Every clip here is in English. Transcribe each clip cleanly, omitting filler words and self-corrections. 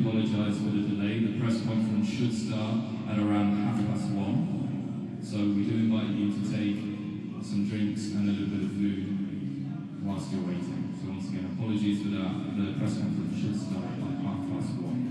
apologise for the delay. The press conference should start at around 1:30. So we do invite you to take some drinks and a little bit of food whilst you're waiting. So once again, apologies for that. The press conference should start at 1:30.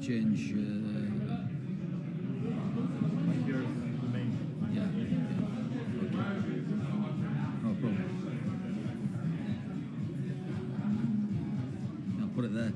change. Yeah. No problem. I'll put it there.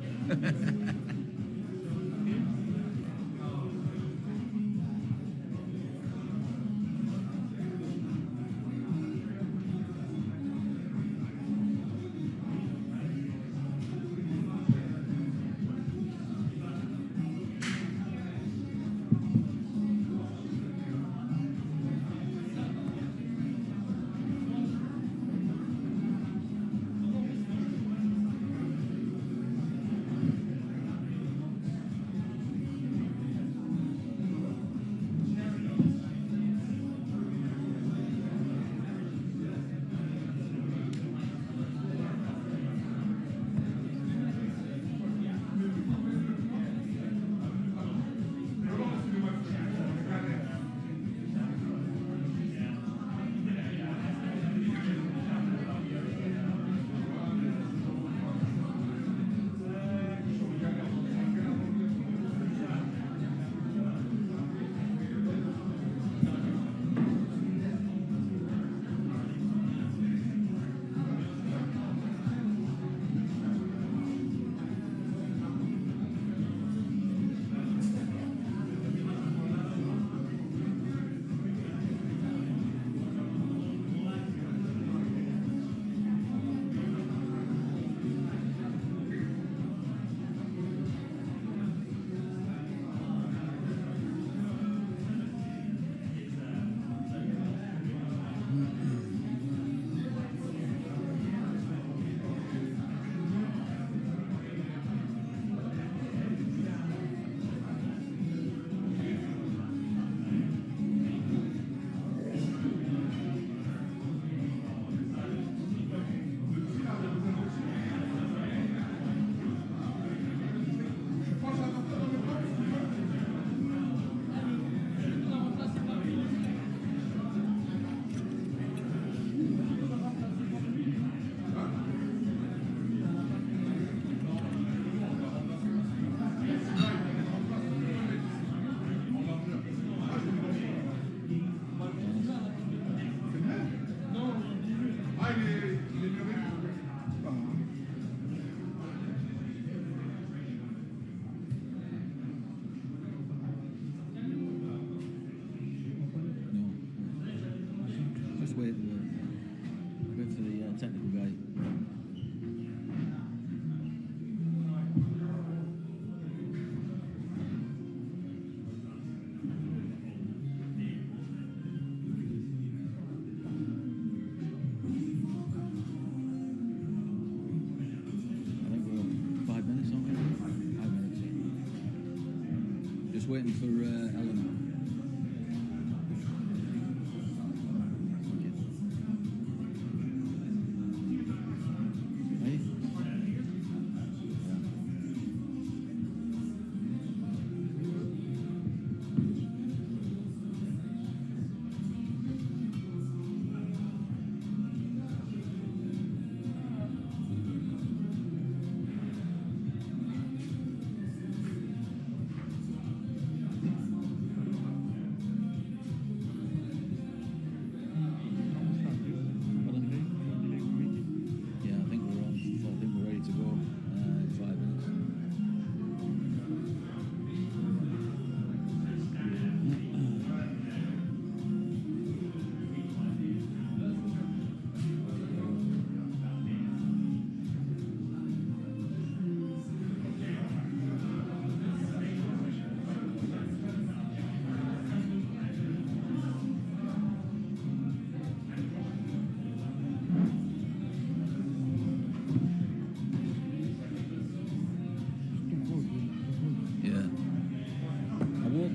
Waiting for Ellen.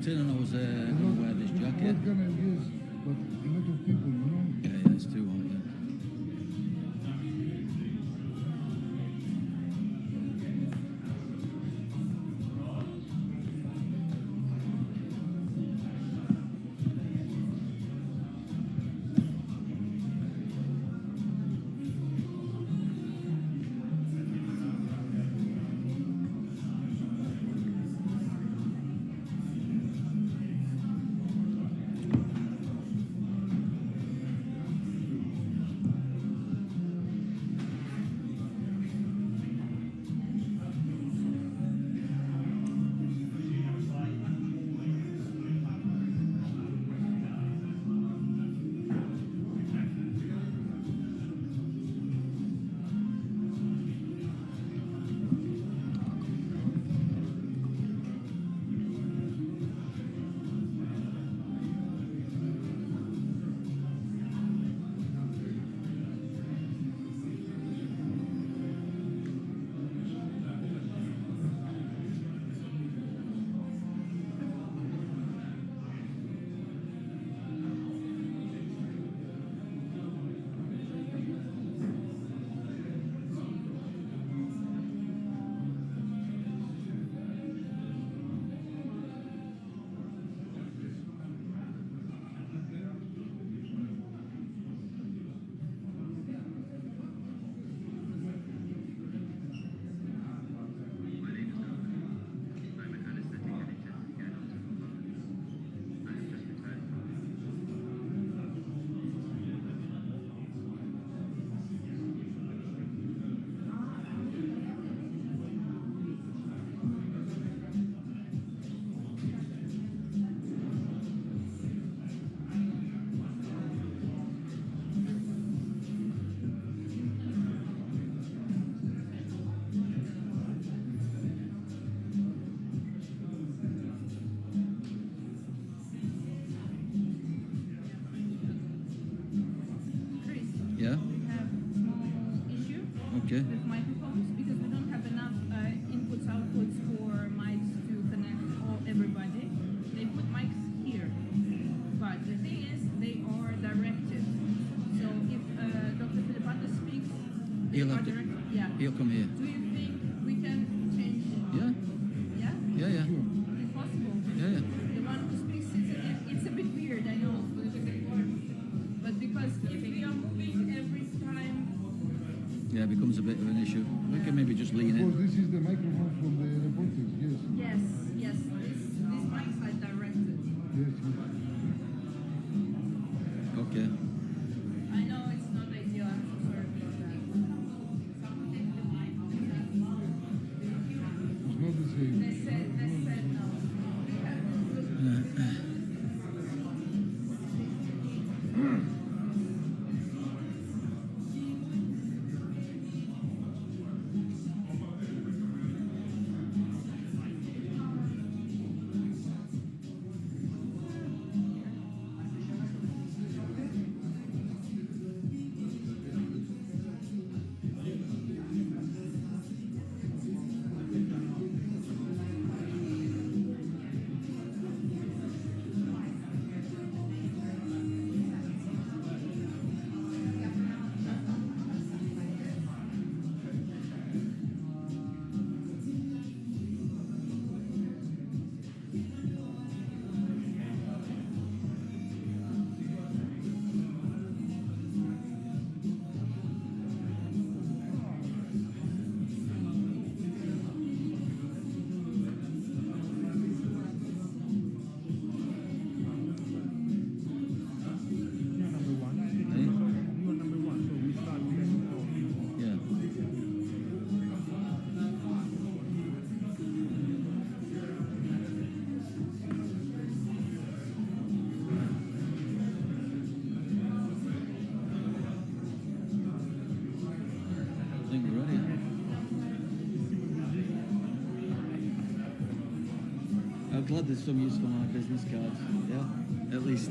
And I was going to wear this jacket. What can I use? But a lot of people, you know. Yeah, it's too hot, yeah. Yeah. We have small issue Okay. with microphones because we don't have enough inputs outputs for mics to connect everybody. They put mics here, but the thing is they are directed. So if Dr. Filippatos speaks, they He'll are have to- directed. Yeah. He'll come here. Do you think we can change? Yeah. Yeah. Yeah. Yeah. Sure. If possible. Yeah. Yeah. The one who speaks sits in it. It's a bit weird, I know. But because if we are moving every time, Yeah. It becomes a bit of an issue. We can maybe just lean Because in. this is the microphone from the reporters, yes. yes, these mics are directed. Yes, yes. Okay. I know it's not ideal. I'm so sorry about that. It's not the same. They said no. Yeah. I think we're ready. I'm glad there's some use for my business cards. Yeah, at least.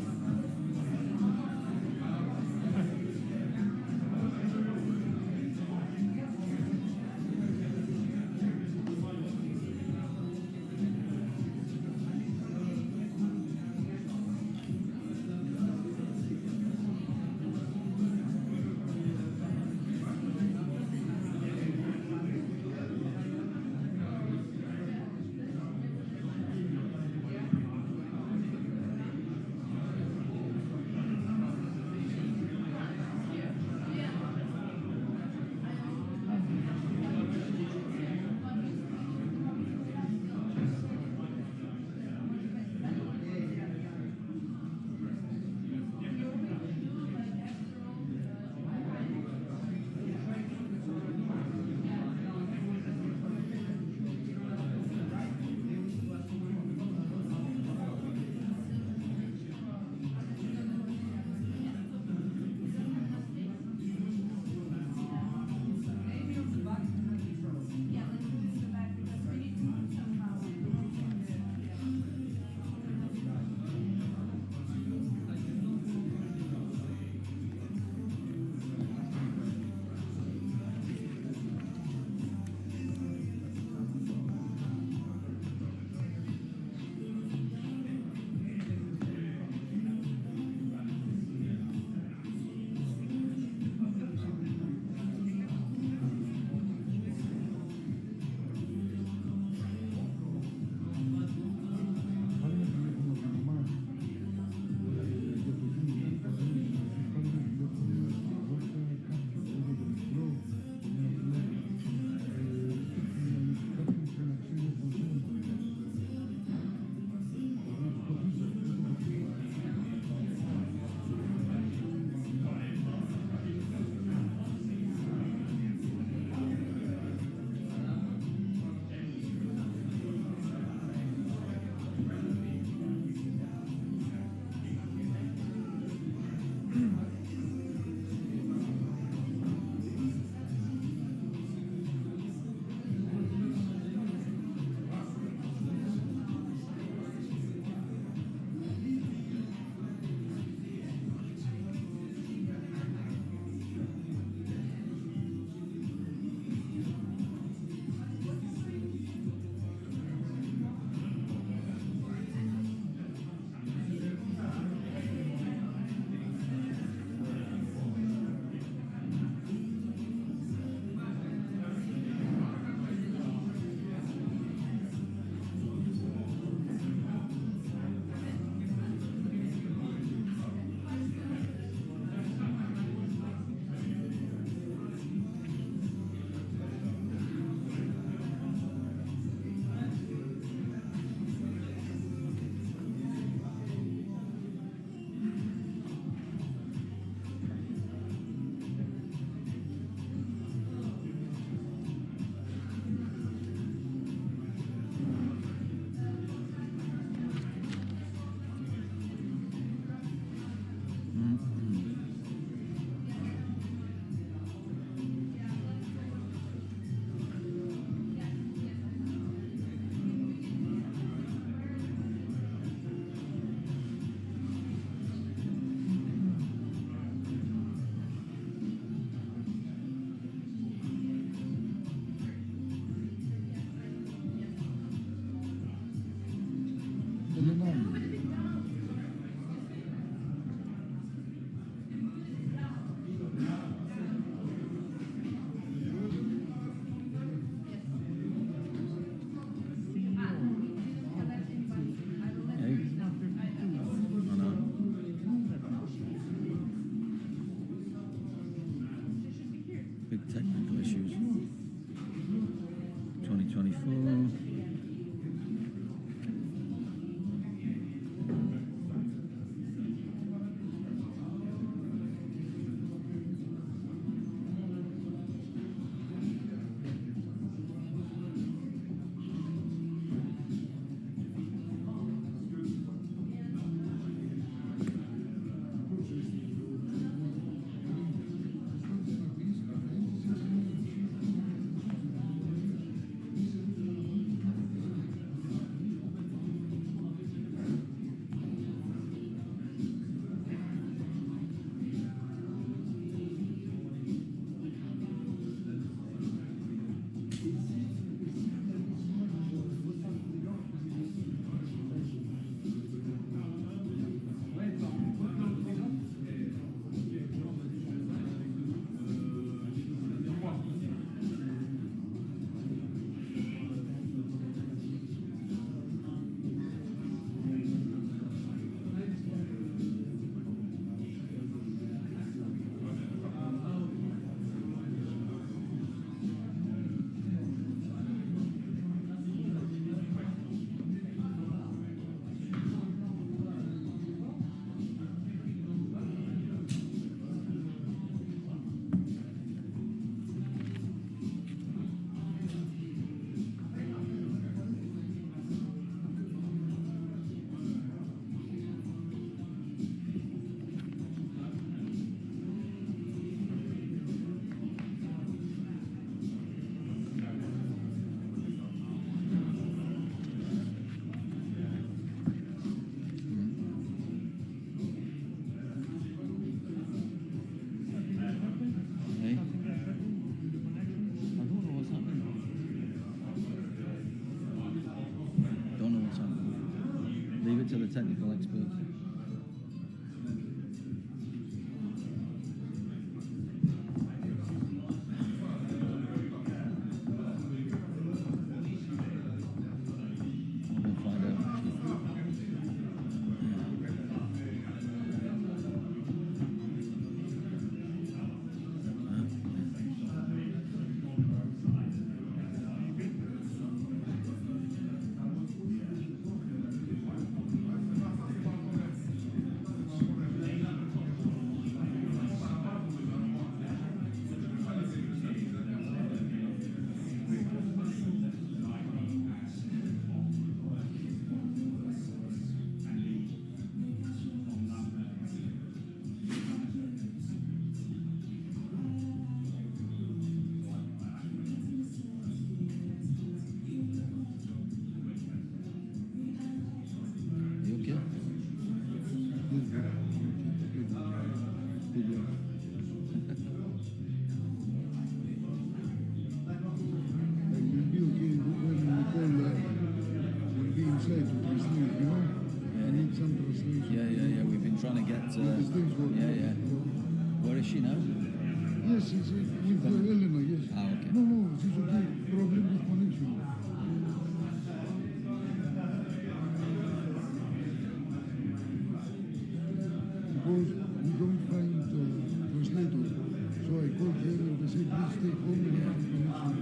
big technical issues. 2024. To the technical experts. We'll find out. Where is she now? Yes, she's with Eleanor, yes. Ah, okay. No, she's okay. Problem with connection. Because we don't find translator. So I called her and they said, please stay home and have connection.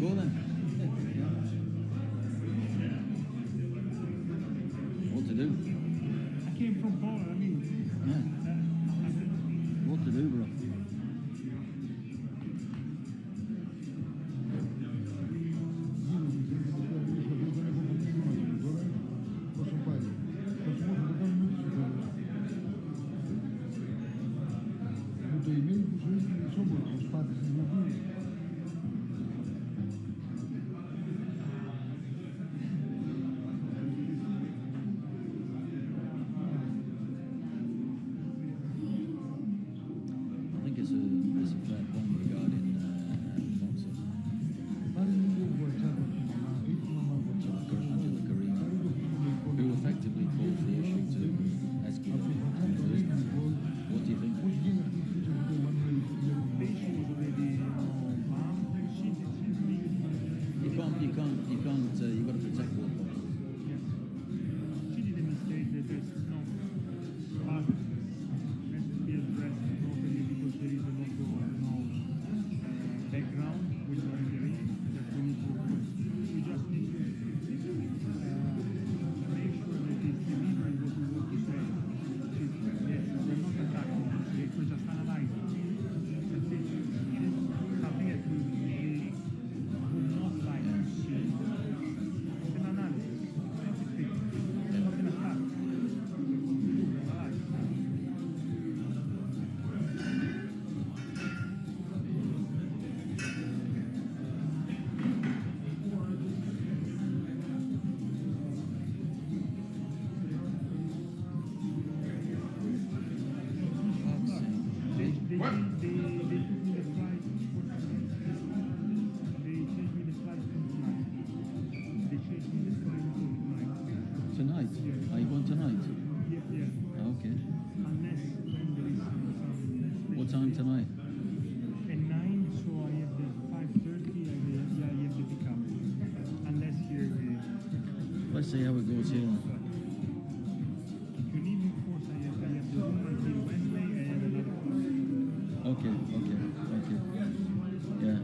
Go then. What to do? I came from Poland, I mean. Yeah. What to do, bro? Το email που σου έστειλε σώμα, τους πάντες, can't. You've got to protect what. Yeah. She did a mistake that is not part has to be addressed properly because there is a lot of background with the ring that we need to we just need to make sure that it's delivering what we want to say. Yes, we're not attacking, we're just analyzing. That's it. Something that we would not like to see. It's an analysis. It's not an attack. They took me the flight for they changed me the flight for tonight. They changed me the flight for tonight. Tonight? Are you going tonight? Yeah. Okay. Unless when there is some What time tonight? At 9, so I have the 5:30. I have the pickup. Unless here Let's see how it goes here. if you need me, of course, I have the room until Wednesday. I have another one. Okay. Yeah.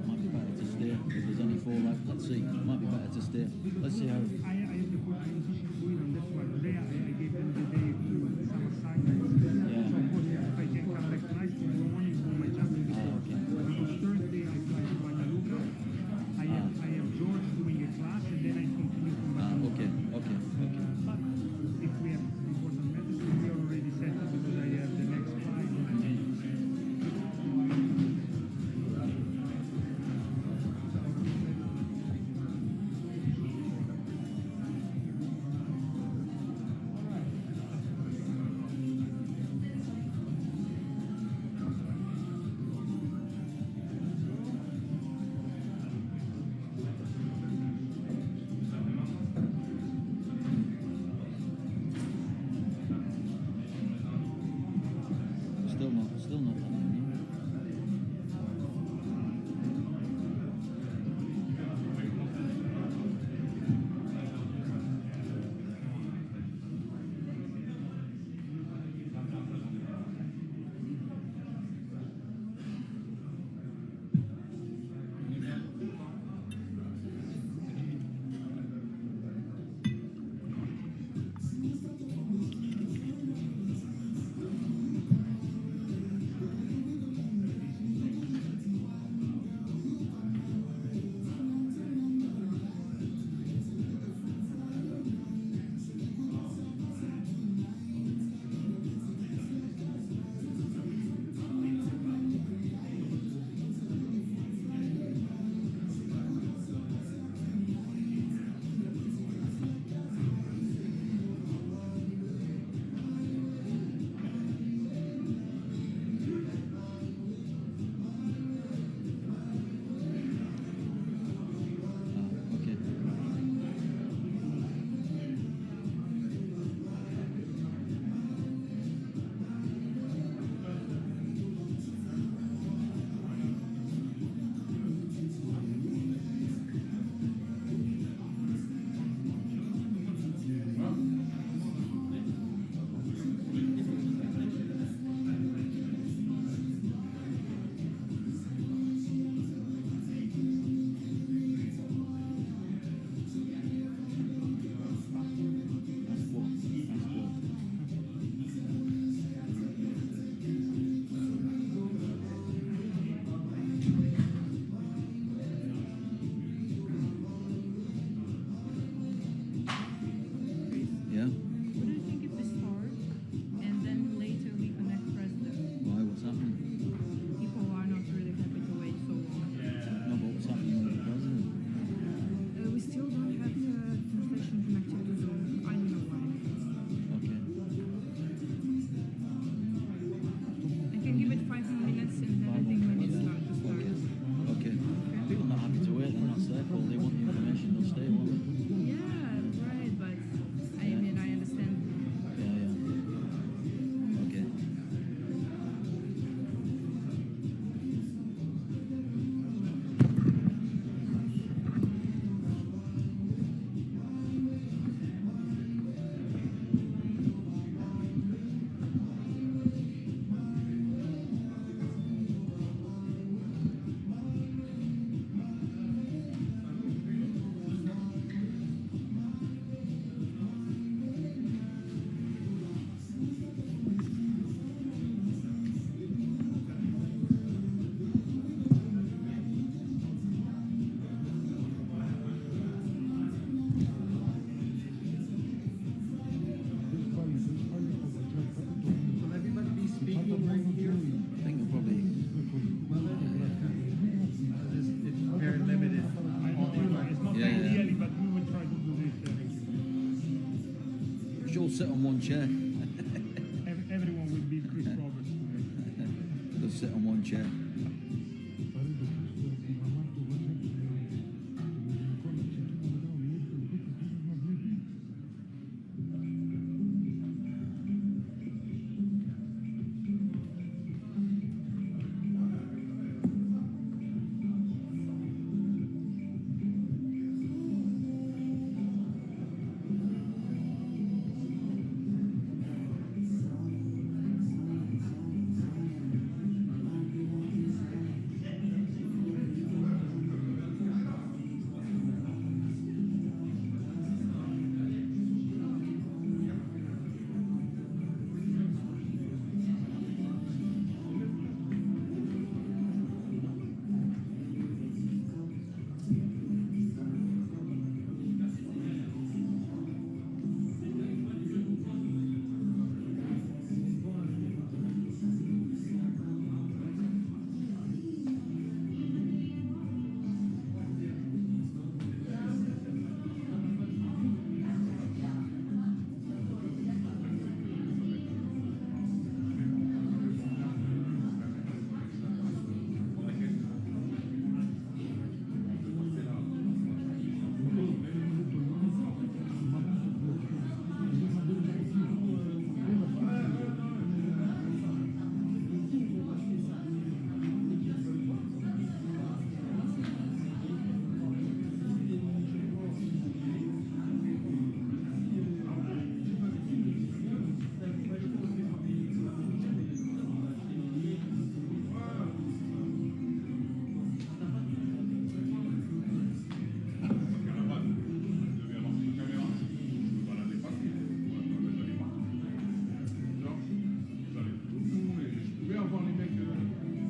Might be better to stay if there's only 4 left. Let's see. Might be better to stay. Let's see how. I have the position going on. That's why today I gave them the day to some assignments. Yeah. So of course, if I can come back tonight tomorrow morning, do my jumping before. Okay. Because Thursday I fly to Guadalupe. I have George doing sit on one chair. Everyone will be Chris Roberts today. They'll sit on one chair. Parete questo ma Marco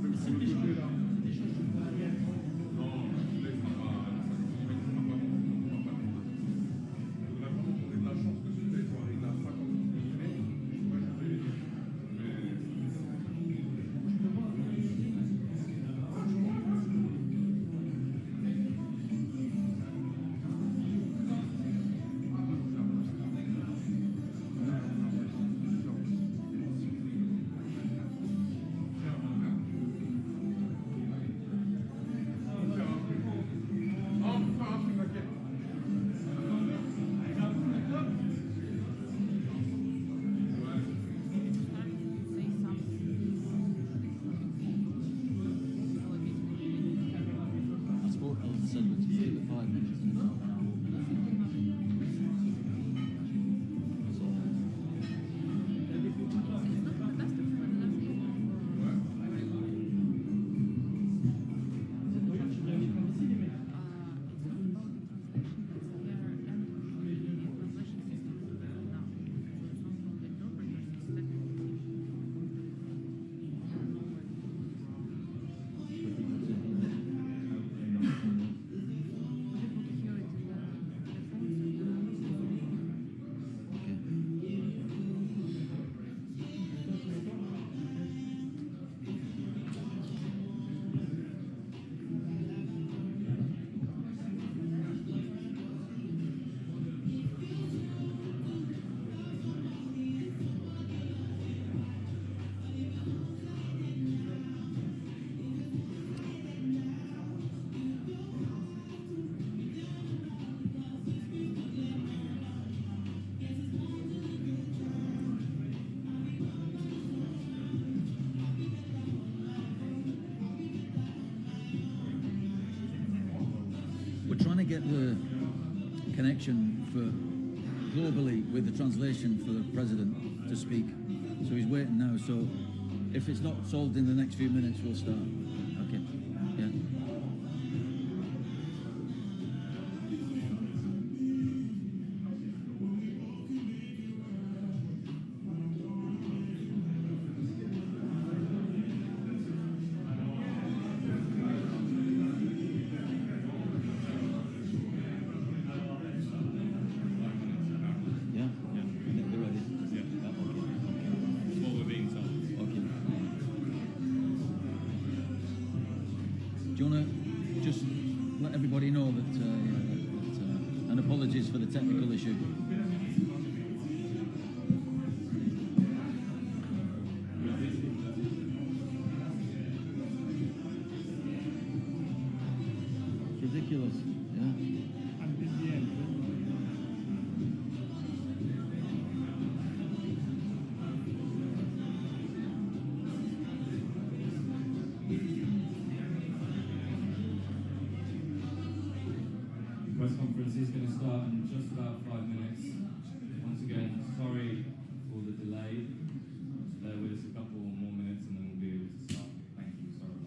per esempio mi ricorda che tu mi davi niente di questo ma vedi to get the connection for globally with the translation for the president to speak. So he's waiting now. So if it's not solved in the next few minutes, we'll start. Okay. Yeah. Do you want to just let everybody know and apologies for the technical issue. ridiculous. Yeah. Until the end. The press conference is going to start in just about 5 minutes. Once again, sorry for the delay. Bear with us a couple more minutes and then we'll be able to start. Thank you. Sorry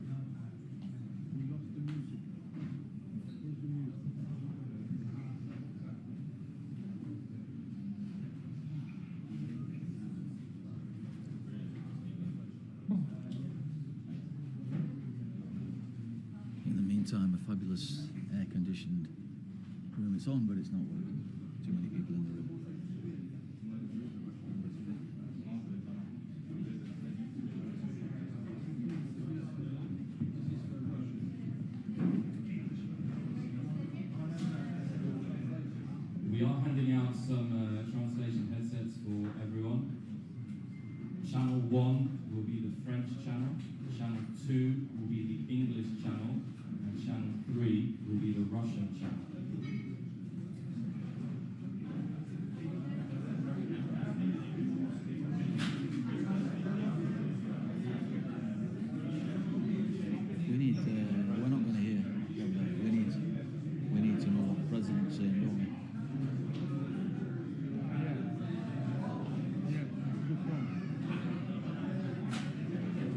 about that. We lost the music. Where's the music? In the meantime, a fabulous air-conditioned room. It's on, but it's not working. Too many people in the room. We are handing out some translation headsets for everyone. Channel 1 will be the French channel, Channel 2 will be the English channel, and Channel 3 will be the Russian channel. We need. We're not going to hear. We need to know what the president's saying, don't we? Yeah, good point.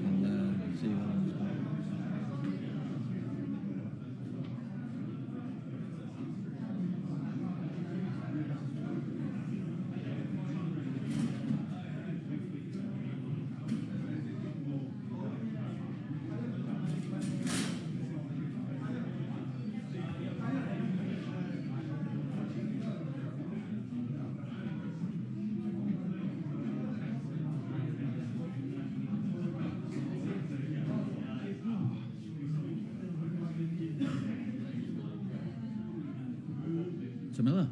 And see how it's going. Tamila.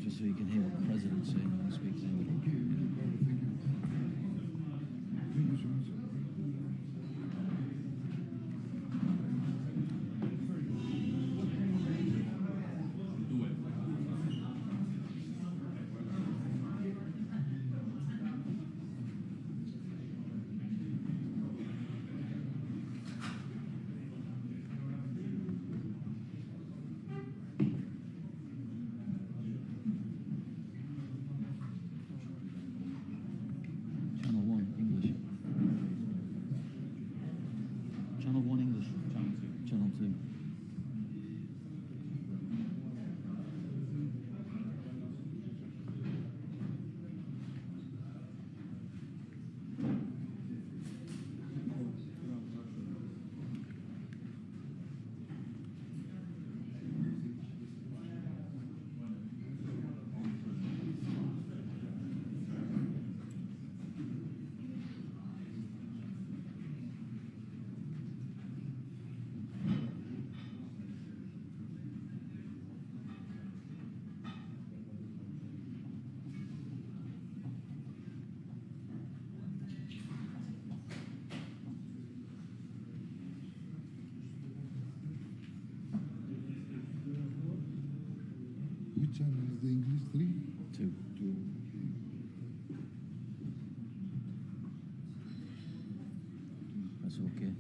Just so you can hear what the president's saying when he speaks English. Okay, no problem. Thank you. Thank you so much. Do it. Channel 1 English. Channel 1 English. Channel 2. Which channel is the English 3? 2. That's okay.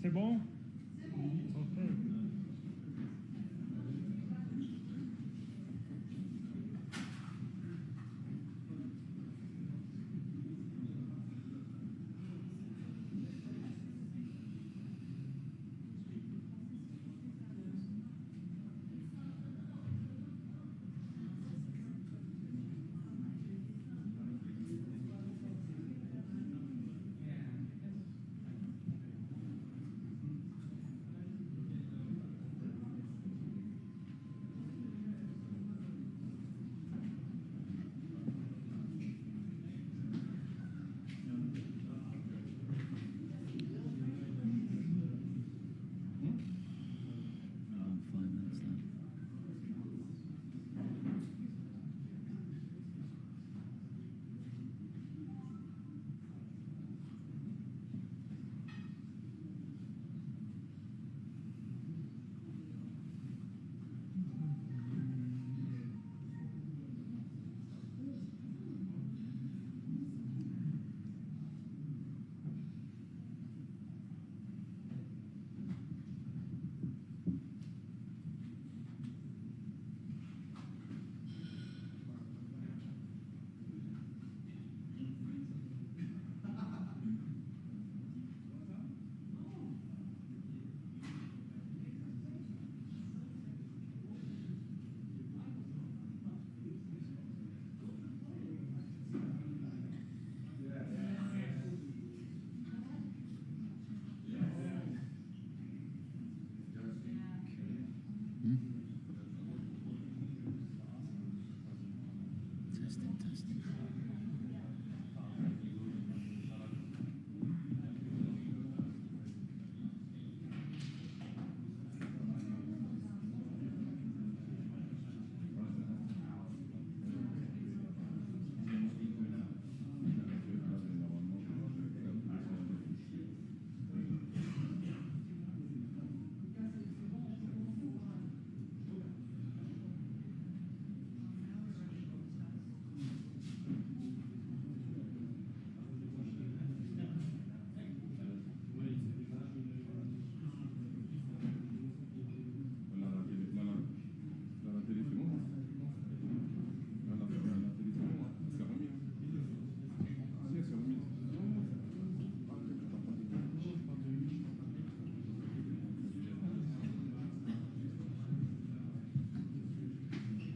C'est bon? Ok. Around 5 minutes left. Testing.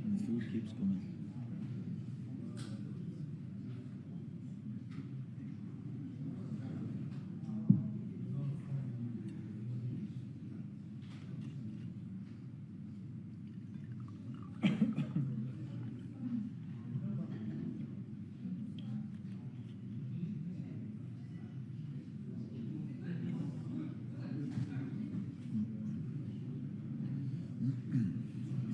And the food keeps coming.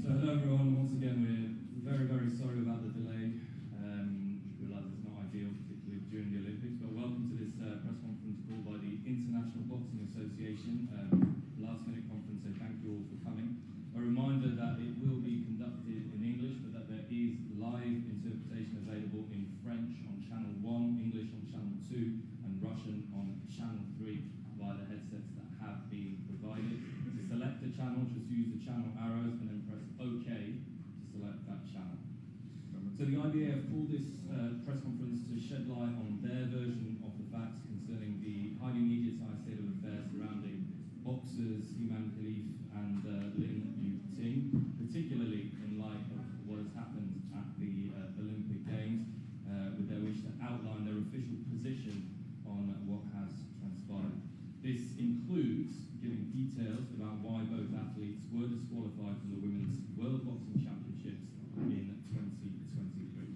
So hello everyone, once again we're very, very sorry about the delay. We realise it's not ideal, particularly during the Olympics, but welcome to this press conference called by the International Boxing Association. Last minute conference, so thank you all for coming. A reminder that it will be conducted in English, but that there is live interpretation available in French on channel 1, English on channel 2, and Russian on channel 3 via the headsets that have been provided. To select the channel, just use the channel arrows and then press OK to select that channel. So the IBA have called this press conference to shed light on their version of the facts concerning the highly mediatised state of affairs surrounding boxers Iman Khalif and Lin Yuting, particularly in light of what has happened at the Olympic Games, with their wish to outline their official position on what has transpired. This includes giving details about why both athletes were disqualified from the Women's World Boxing Championships in 2023.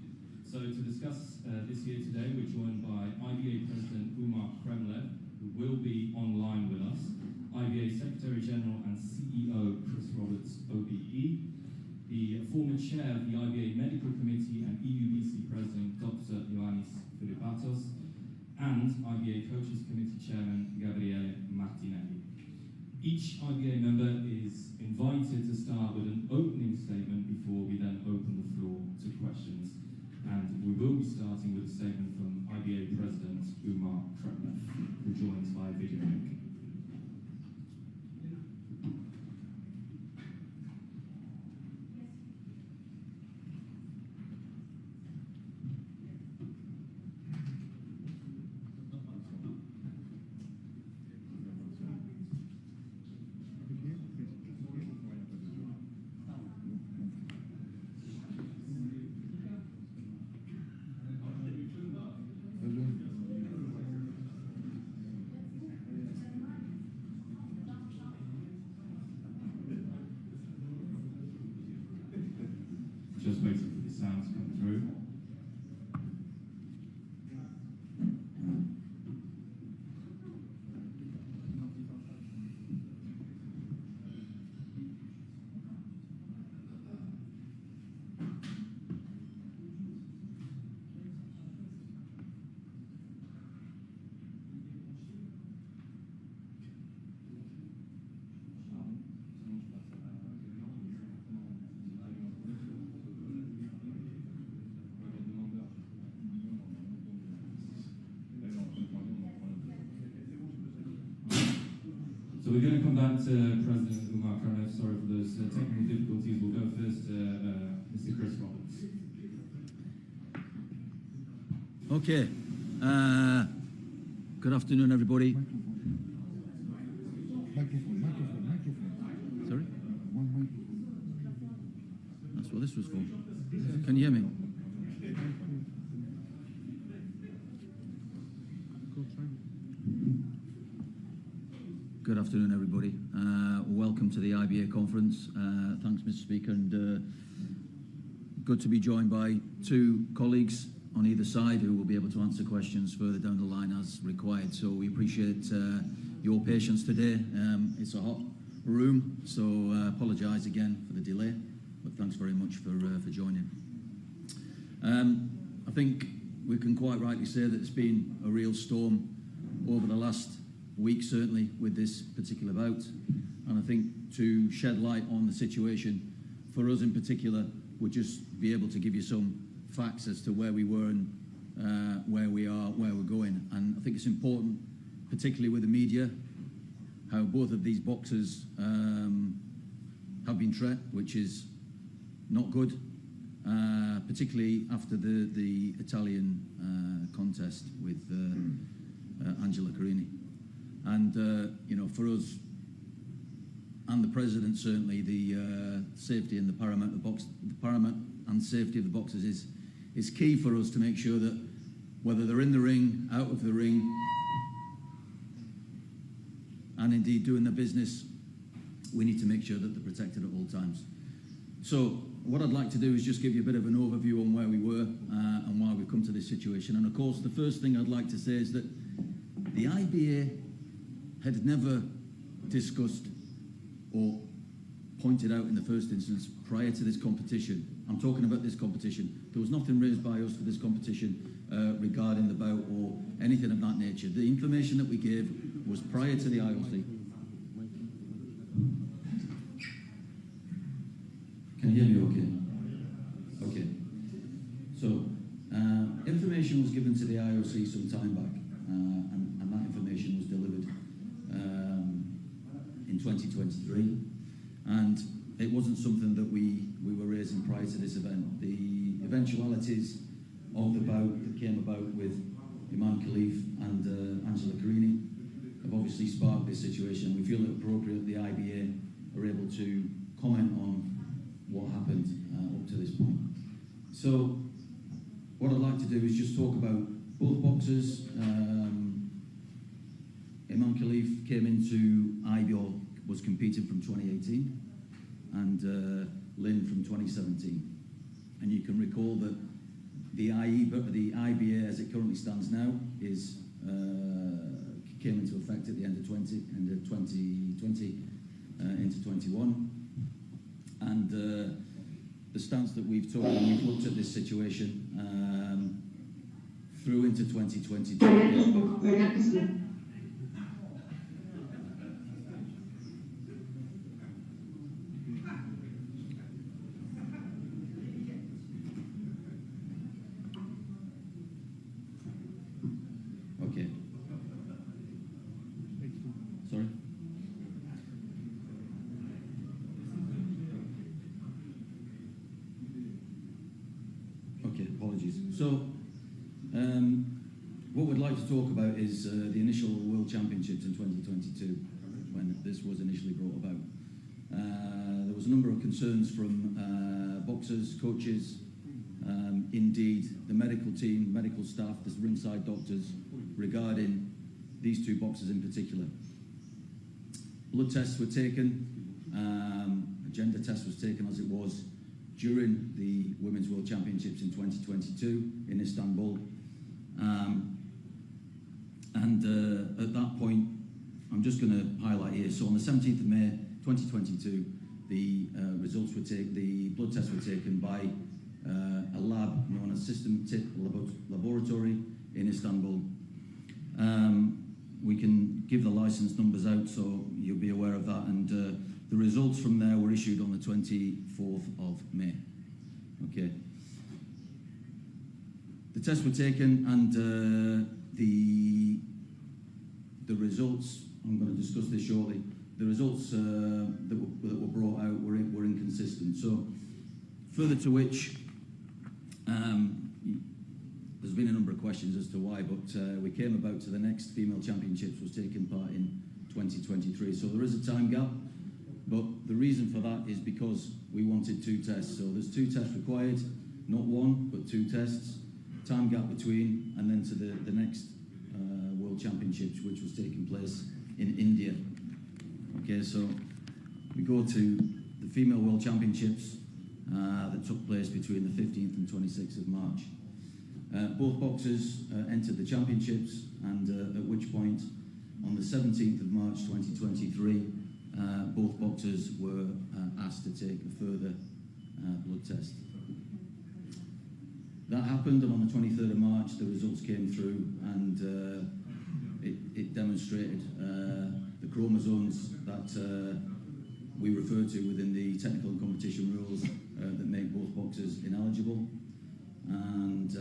So to discuss this here today, we're joined by IBA President Marko, who will be online with us, IBA Secretary General and CEO Chris Roberts, OBE, the former chair of the IBA Medical Committee and EUBC President Dr. Loannis, Filippatos, and IBA Coaches Committee Chairman Cabrile. Each IBA member is invited to start with an opening statement before we then open the floor to questions. And we will be starting with a statement from IBA President Marko, who joins via video link. just waiting for the sound to come through. So we're going to come back to President Marko. Sorry for those technical difficulties. We'll go first to Mr. Chris Roberts. Okay. Good afternoon, everybody. Microphone. Sorry? One microphone. That's what this was for. Can you hear me? Good afternoon, everybody. Welcome to the IBA conference. Thanks, Mr. Speaker, and good to be joined by two colleagues on either side who will be able to answer questions further down the line as required. So we appreciate your patience today. It's a hot room, so apologise again for the delay, but thanks very much for joining. I think we can quite rightly say that it's been a real storm over the last week, certainly, with this particular bout. And I think to shed light on the situation, for us in particular, would just be able to give you some facts as to where we were and where we are, where we're going. And I think it's important, particularly with the media, how both of these boxers have been treated, which is not good, particularly after the Italian contest with Angela Carini. And you know, for us and the President, certainly the safety and the paramount and safety of the boxers is key for us to make sure that whether they're in the ring, out of the ring, and indeed doing their business, we need to make sure that they're protected at all times. So what I'd like to do is just give you a bit of an overview on where we were and why we've come to this situation. And of course, the first thing I'd like to say is that the IBA had never discussed or pointed out in the first instance prior to this competition. I'm talking about this competition. There was nothing raised by us for this competition regarding the bout or anything of that nature. The information that we gave was prior to the IOC. Can you hear me okay? Okay. So, information was given to the IOC some time back, and that information was delivered in 2023, and it wasn't something that we were raising prior to this event. The eventualities of the bout that came about with Imam Khalif and Angela Carini have obviously sparked this situation. We feel it appropriate the IBA are able to comment on what happened up to this point. So what I'd like to do is just talk about both boxers. Imam Khalif came into IBO, was competing from 2018, and Lynn from 2017. And you can recall that the IBA, as it currently stands now, is came into effect at the end of 2020 into 21. And the stance that we've taken, we've looked at this situation through into 2022. Okay. Sorry? Okay, apologies. So, what we'd like to talk about is the initial World Championships in 2022, when this was initially brought about. There was a number of concerns from boxers, coaches, indeed the medical team, medical staff, the ringside doctors, regarding these two boxers in particular. Blood tests were taken, a gender test was taken as it was during the Women's World Championships in 2022 in Istanbul. At that point, I'm just going to highlight here. So on the 17th of May 2022, the results were taken. The blood tests were taken by a lab known as System Tip Laboratory in Istanbul. We can give the license numbers out, so you'll be aware of that. And the results from there were issued on the 24th of May. Okay. The tests were taken, and the results, I'm going to discuss this shortly, the results that were brought out were inconsistent. So, further to which, there's been a number of questions as to why, but we came about to the next female championships was taking part in 2023. So there is a time gap, but the reason for that is because we wanted 2 tests. So there's 2 tests required, not 1, but 2 tests. Time gap between, and then to the next World Championships, which was taking place in India. Okay, so we go to the female World Championships that took place between the 15th and 26th of March. Both boxers entered the championships, and at which point, on the 17th of March 2023, both boxers were asked to take a further blood test. That happened, and on the 23rd of March, the results came through, and it demonstrated the chromosomes that we refer to within the technical and competition rules that make both boxers ineligible. And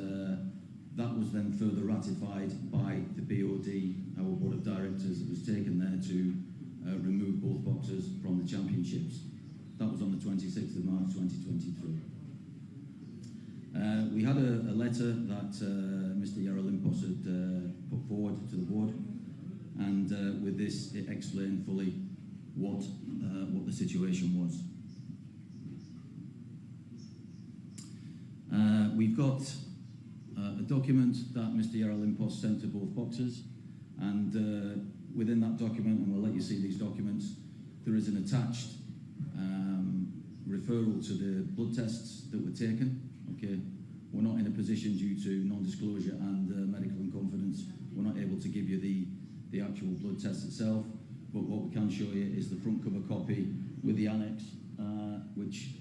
that was then further ratified by the BOD, our Board of Directors. It was taken there to remove both boxers from the championships. That was on the 26th of March 2023. We had a letter that Mr. Yarolimpos had put forward to the board, and with this it explained fully what the situation was. We've got a document that Mr. Yarolimpos sent to both boxers, and within that document, and we'll let you see these documents, there is an attached referral to the blood tests that were taken. Okay, we're not in a position, due to non-disclosure and medical in confidence, we're not able to give you the actual blood test itself, but what we can show you is the front cover copy with the annex, which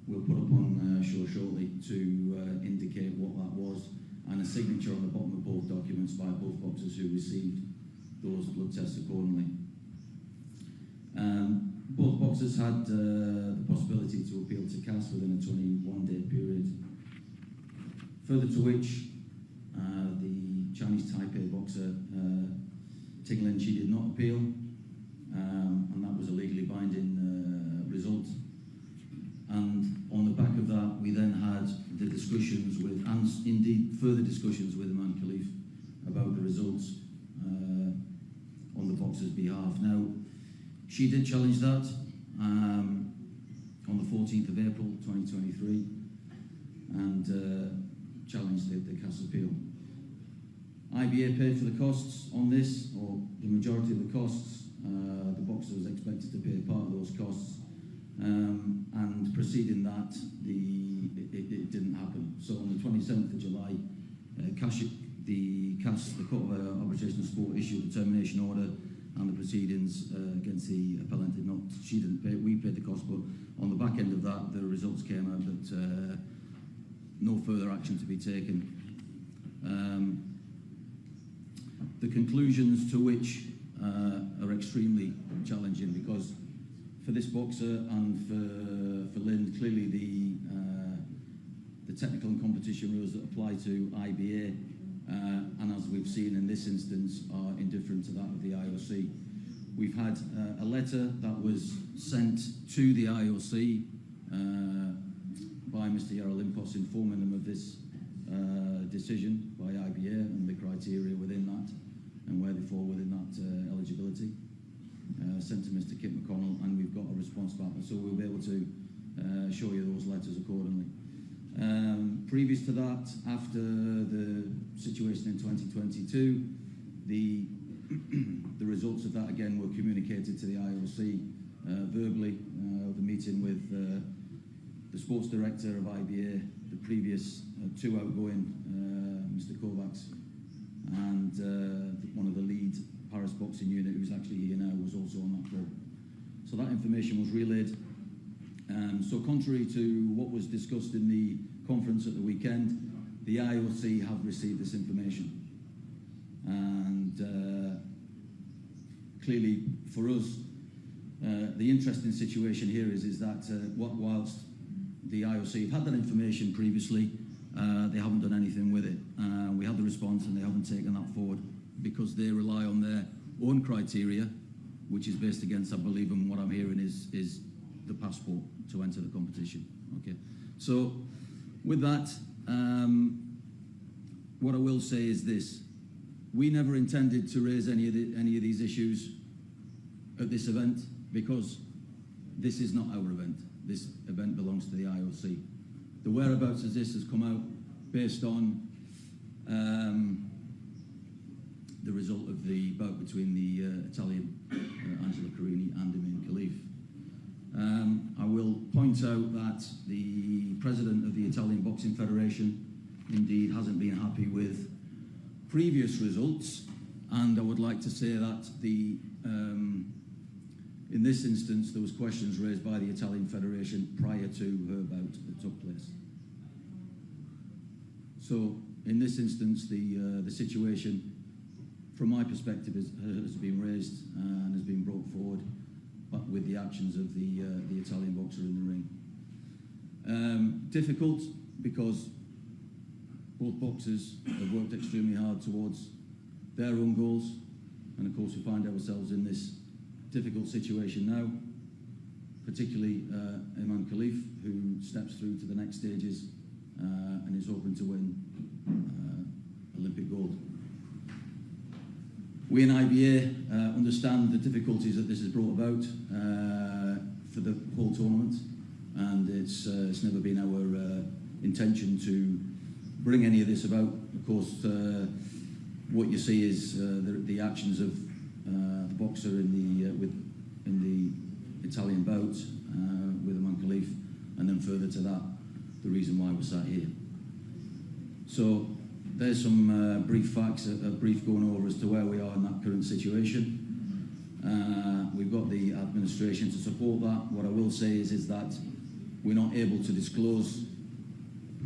we'll put up on show shortly to indicate what that was, and a signature on the bottom of both documents by both boxers who received those blood tests accordingly. Both boxers had the possibility to appeal to CAS within a 21-day period. Further to which, the Chinese Taipei boxer Ting Lin, she did not appeal, and that was a legally binding result. And on the back of that, we then had the discussions with, and indeed further discussions with Imam Khalif about the results on the boxer's behalf. Now, she did challenge that on the 14th of April 2023, and challenged the CAS appeal. IBA paid for the costs on this, or the majority of the costs. The boxer was expected to pay part of those costs, and preceding that, it didn't happen. So on the 27th of July, the Court of Arbitration and Sport issued a termination order, and the proceedings against the appellant did not. She didn't pay. We paid the cost, but on the back end of that, the results came out that no further action to be taken. The conclusions to which are extremely challenging, because for this boxer and for Lynn, clearly the technical and competition rules that apply to IBA, and as we've seen in this instance, are indifferent to that of the IOC. We've had a letter that was sent to the IOC by Mr. Yarolimpos informing them of this decision by IBA and the criteria within that and where they fall within that eligibility. Sent to Mr. Kit McConnell, and we've got a response back, so we'll be able to show you those letters accordingly. Previous to that, after the situation in 2022, the results of that again were communicated to the IOC verbally. The meeting with the the sports director of IBA, the previous two outgoing, Mr. Kovacs, and one of the lead Paris boxing unit, who's actually here now, was also on that call. So that information was relayed. So contrary to what was discussed in the conference at the weekend, the IOC have received this information. And clearly for us, the interesting situation here is that whilst the IOC have had that information previously, they haven't done anything with it. We had the response and they haven't taken that forward because they rely on their own criteria, which is based against, I believe, and what I'm hearing is the passport to enter the competition. Okay, so with that, what I will say is this: we never intended to raise any of these issues at this event because this is not our event. This event belongs to the IOC. The whereabouts of this has come out based on the result of the bout between the Italian Angelo Carini and Emin Khalif. I will point out that the president of the Italian Boxing Federation indeed hasn't been happy with previous results, and I would like to say that in this instance there was questions raised by the Italian Federation prior to her bout that took place. So in this instance the situation from my perspective has been raised and has been brought forward, but with the actions of the Italian boxer in the ring. Difficult because both boxers have worked extremely hard towards their own goals, and of course we find ourselves in this difficult situation now, particularly Emin Khalif, who steps through to the next stages and is hoping to win Olympic gold. We in IBA understand the difficulties that this has brought about for the whole tournament, and it's never been our intention to bring any of this about. Of course, what you see is the actions of the boxer in the Italian bout with Emin Khalif, and then further to that, the reason why we're sat here. So there's some brief facts, a brief going over as to where we are in that current situation. We've got the administration to support that. What I will say is that we're not able to disclose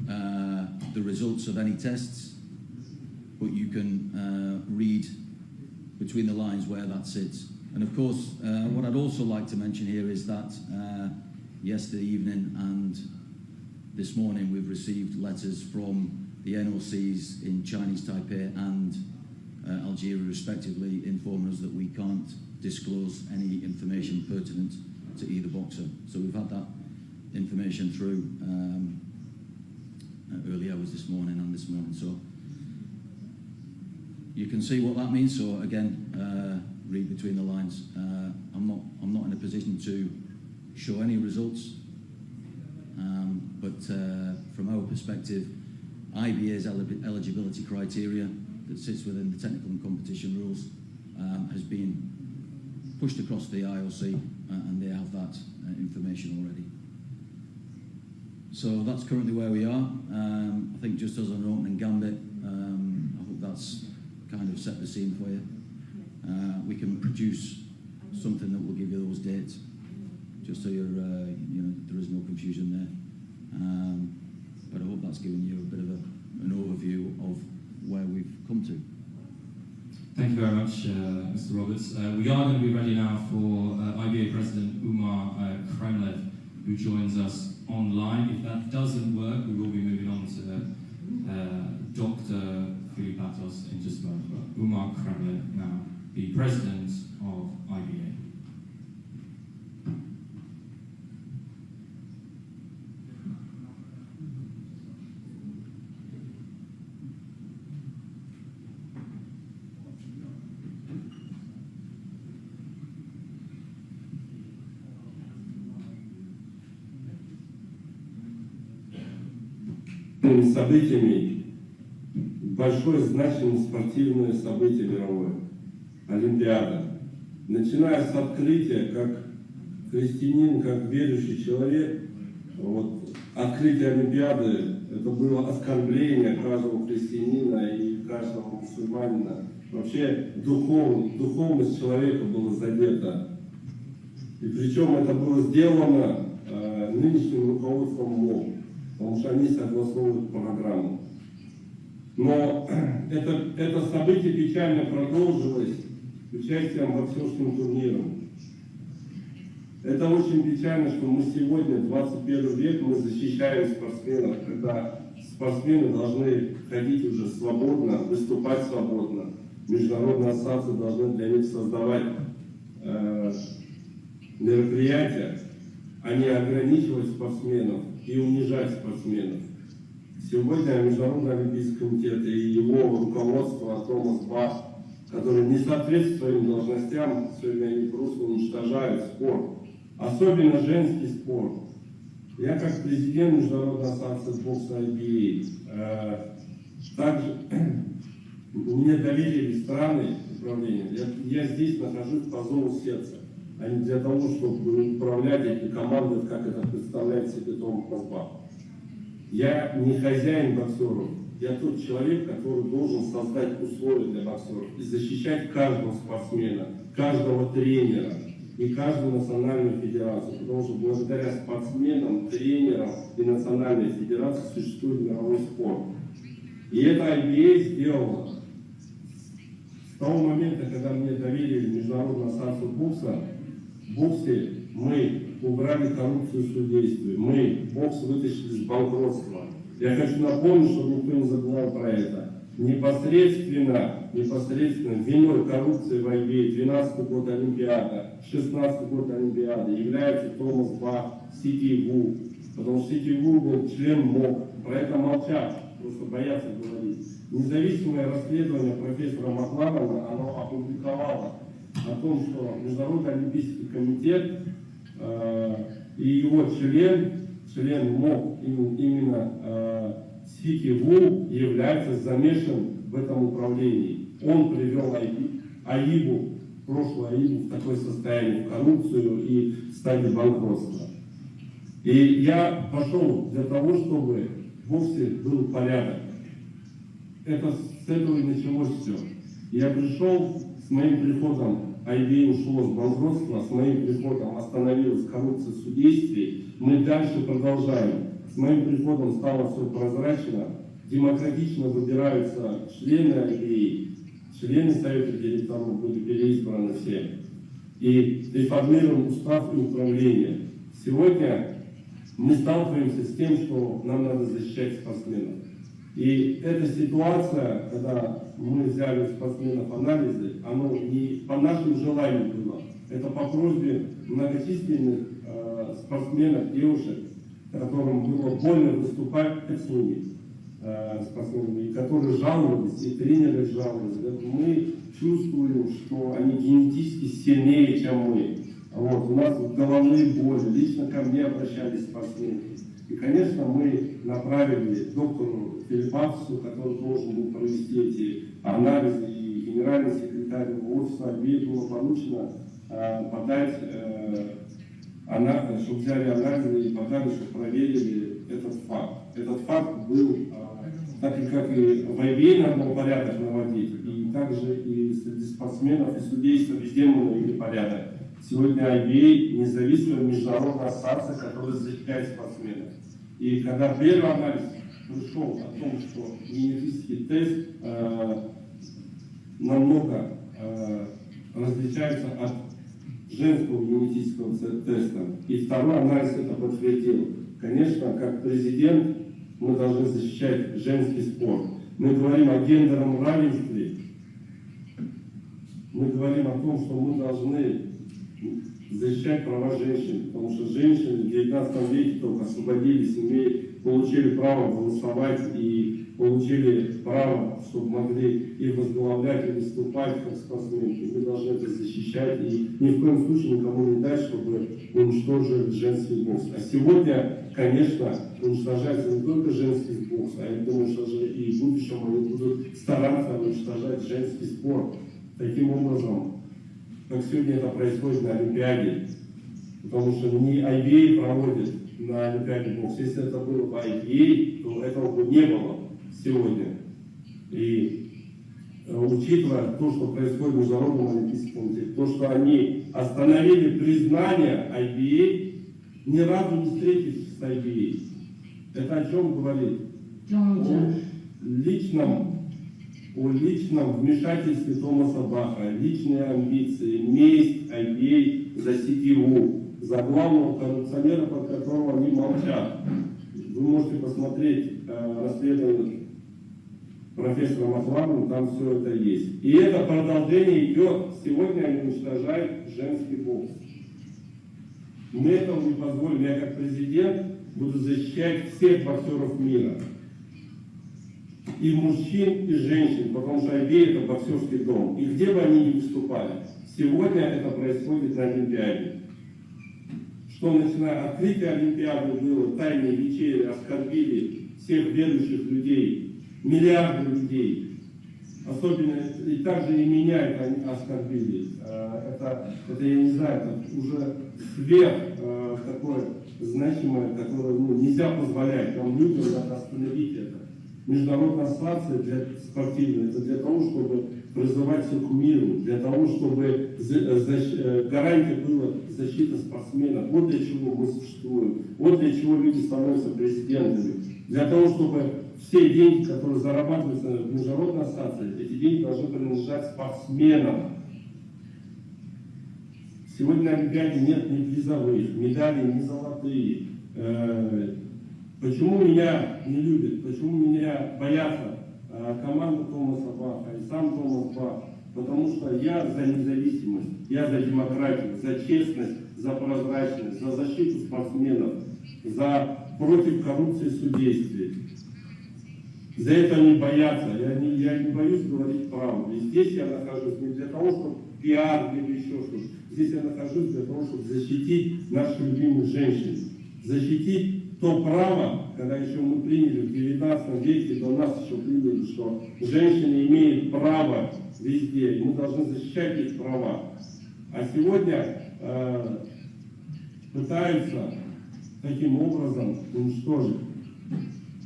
the results of any tests, but you can read between the lines where that sits. And of course, what I'd also like to mention here is that yesterday evening and this morning we've received letters from the NOCs in Chinese Taipei and Algeria respectively, informing us that we can't disclose any information pertinent to either boxer. So we've had that information through early hours this morning and this morning. So you can see what that means. So again, read between the lines. I'm not in a position to show any results, but from our perspective, IBA's eligibility criteria that sits within the technical and competition rules has been pushed across the IOC, and they have that information already. So that's currently where we are. I think just as an opening gambit, I hope that's kind of set the scene for you. We can produce something that will give you those dates, just so you're, there is no confusion there. But I hope that's given you a bit of an overview of where we've come to. Thank you very much, Mr. Roberts. We are going to be ready now for IBA President Umar Kremlev, who joins us online. If that doesn't work, we will be moving on to Dr. Filippatos in just a moment. But Umar Kremlev now, the President of IBA. Событиями большое значение спортивное событие мировое, Олимпиада. Начиная с открытия, как христианин, как верующий человек, Вот, открытие Олимпиады – это было оскорбление каждого христианина и каждого мусульманина. Вообще духовность человека была задета. И причем это было сделано нынешним руководством МОК, потому что они согласовывают программу. Но это событие печально продолжилось участием боксерским турниром. Это очень печально, что мы сегодня, 21 век, мы защищаем спортсменов, когда спортсмены должны ходить уже свободно, выступать свободно. Международные ассоциации должны для них создавать мероприятия, а не ограничивать спортсменов и унижать спортсменов. Сегодня Международный олимпийский комитет и его руководство Томас Бах, которые не соответствуют своим должностям, сегодня они просто уничтожают спорт. Особенно женский спорт. Я как президент Международной ассоциации бокса EUBC также мне доверили страны управления. Я здесь нахожусь по зову сердца, а не для того, чтобы управлять этой командой, как это представляет себе Томас Бах. Я не хозяин боксеров. Я тот человек, который должен создать условия для боксеров и защищать каждого спортсмена, каждого тренера и каждую национальную федерацию. Потому что благодаря спортсменам, тренерам и национальной федерации существует мировой спорт. И это EUBC сделало. С того момента, когда мне доверили Международную ассоциацию бокса, в боксе мы убрали коррупцию в судействе, мы бокс вытащили из банкротства. Я хочу напомнить, чтобы никто не забывал про это. Непосредственно виной коррупции в EUBC 12-й год Олимпиада, 16-й год Олимпиады является Томас Бах, Сити-Ву. Потому что Сити-Ву был член МОК. Про это молчат, просто боятся говорить. Независимое расследование профессора Макларена, оно опубликовало о том, что Международный олимпийский комитет и его член МОК, именно Сити-Ву, является замешан в этом управлении. Он привел АИБу, прошлую АИБу в такое состояние, в коррупцию и в стадии банкротства. И я пошел для того, чтобы в боксе был порядок. С этого и началось все. Я пришел, с моим приходом EUBC ушло с банкротства, с моим приходом остановилась коррупция в судействе. Мы дальше продолжаем. С моим приходом стало все прозрачно, демократично выбираются члены EUBC, члены Совета директоров были переизбраны все. И реформируем устав и управление. Сегодня мы сталкиваемся с тем, что нам надо защищать спортсменов. И эта ситуация, когда мы взяли у спортсменов анализы, оно не по нашему желанию было. Это по просьбе многочисленных спортсменов, девушек, которым было больно выступать с ними, спортсменами, и которые жаловались, и тренеры жаловались. Мы чувствуем, что они генетически сильнее, чем мы. Вот, у нас головные боли, лично ко мне обращались спортсмены. И, конечно, мы направили доктору Филиппатосу, который должен был провести эти анализы, и генеральный секретарь офиса EUBC было поручено подать, чтобы взяли анализы и подали, чтобы проверили этот факт. Этот факт был, так и как и в EUBC надо было порядок наводить, и также и среди спортсменов, и судейства везде мы навели порядок. Сегодня EUBC независимая международная ассоциация, которая защищает спортсменов. И когда первый анализ пришел о том, что генетический тест намного различается от женского генетического теста, и второй анализ это подтвердил. Конечно, как президент мы должны защищать женский спорт. Мы говорим о гендерном равенстве, мы говорим о том, что мы должны защищать права женщин, потому что женщины в 19 веке только освободились, получили право голосовать и получили право, чтобы могли и возглавлять, и выступать как спортсменки. Мы должны это защищать и ни в коем случае никому не дать, чтобы уничтожили женский бокс. А сегодня, конечно, уничтожается не только женский бокс, а я думаю, что и в будущем они будут стараться уничтожать женский спорт. Таким образом, как сегодня это происходит на Олимпиаде. Потому что не EUBC проводит на Олимпиаде бокса. Если это было бы IPA, то этого бы не было сегодня. И учитывая то, что происходит в Международном олимпийском комитете, то, что они остановили признание IPA, ни разу не встретившись с IPA. Это о чем говорит? О личном вмешательстве Томаса Баха, личные амбиции, месть IPA за сетеву, за главного коррупционера, под которого они молчат. Вы можете посмотреть расследование профессора Маславина, там все это есть. И это продолжение идет. Сегодня они уничтожают женский бокс. Мы этого не позволим. Я как президент буду защищать всех боксеров мира. И мужчин, и женщин, потому что IBA это боксерский дом. И где бы они ни выступали, сегодня это происходит на Олимпиаде. Что начиная открытие Олимпиады было, тайные вечери, оскорбили всех верующих людей, миллиарды людей. Особенно, и также и меня это оскорбили. Это я не знаю, это уже сверх такое значимое, которое нельзя позволять. Там людям надо остановить это. Международная ассоциация спортивная, это для того, чтобы призывать всех к миру, для того, чтобы гарантия была защита спортсменов. Вот для чего мы существуем, вот для чего люди становятся президентами. Для того, чтобы все деньги, которые зарабатываются в Международной ассоциации, эти деньги должны принадлежать спортсменам. Сегодня на Олимпиаде нет ни призовых, медалей, ни золотые. Почему меня не любят, почему меня боятся команда Томаса Баха и сам Томас Бах? Потому что я за независимость, я за демократию, за честность, за прозрачность, за защиту спортсменов, против коррупции в судействе. За это они боятся. Я не боюсь говорить правду. И здесь я нахожусь не для того, чтобы пиар или еще что-то. Здесь я нахожусь для того, чтобы защитить наших любимых женщин. Защитить то право, когда еще мы приняли в 19 веке, до нас еще приняли, что женщины имеют право везде, и мы должны защищать их права. А сегодня пытаются таким образом уничтожить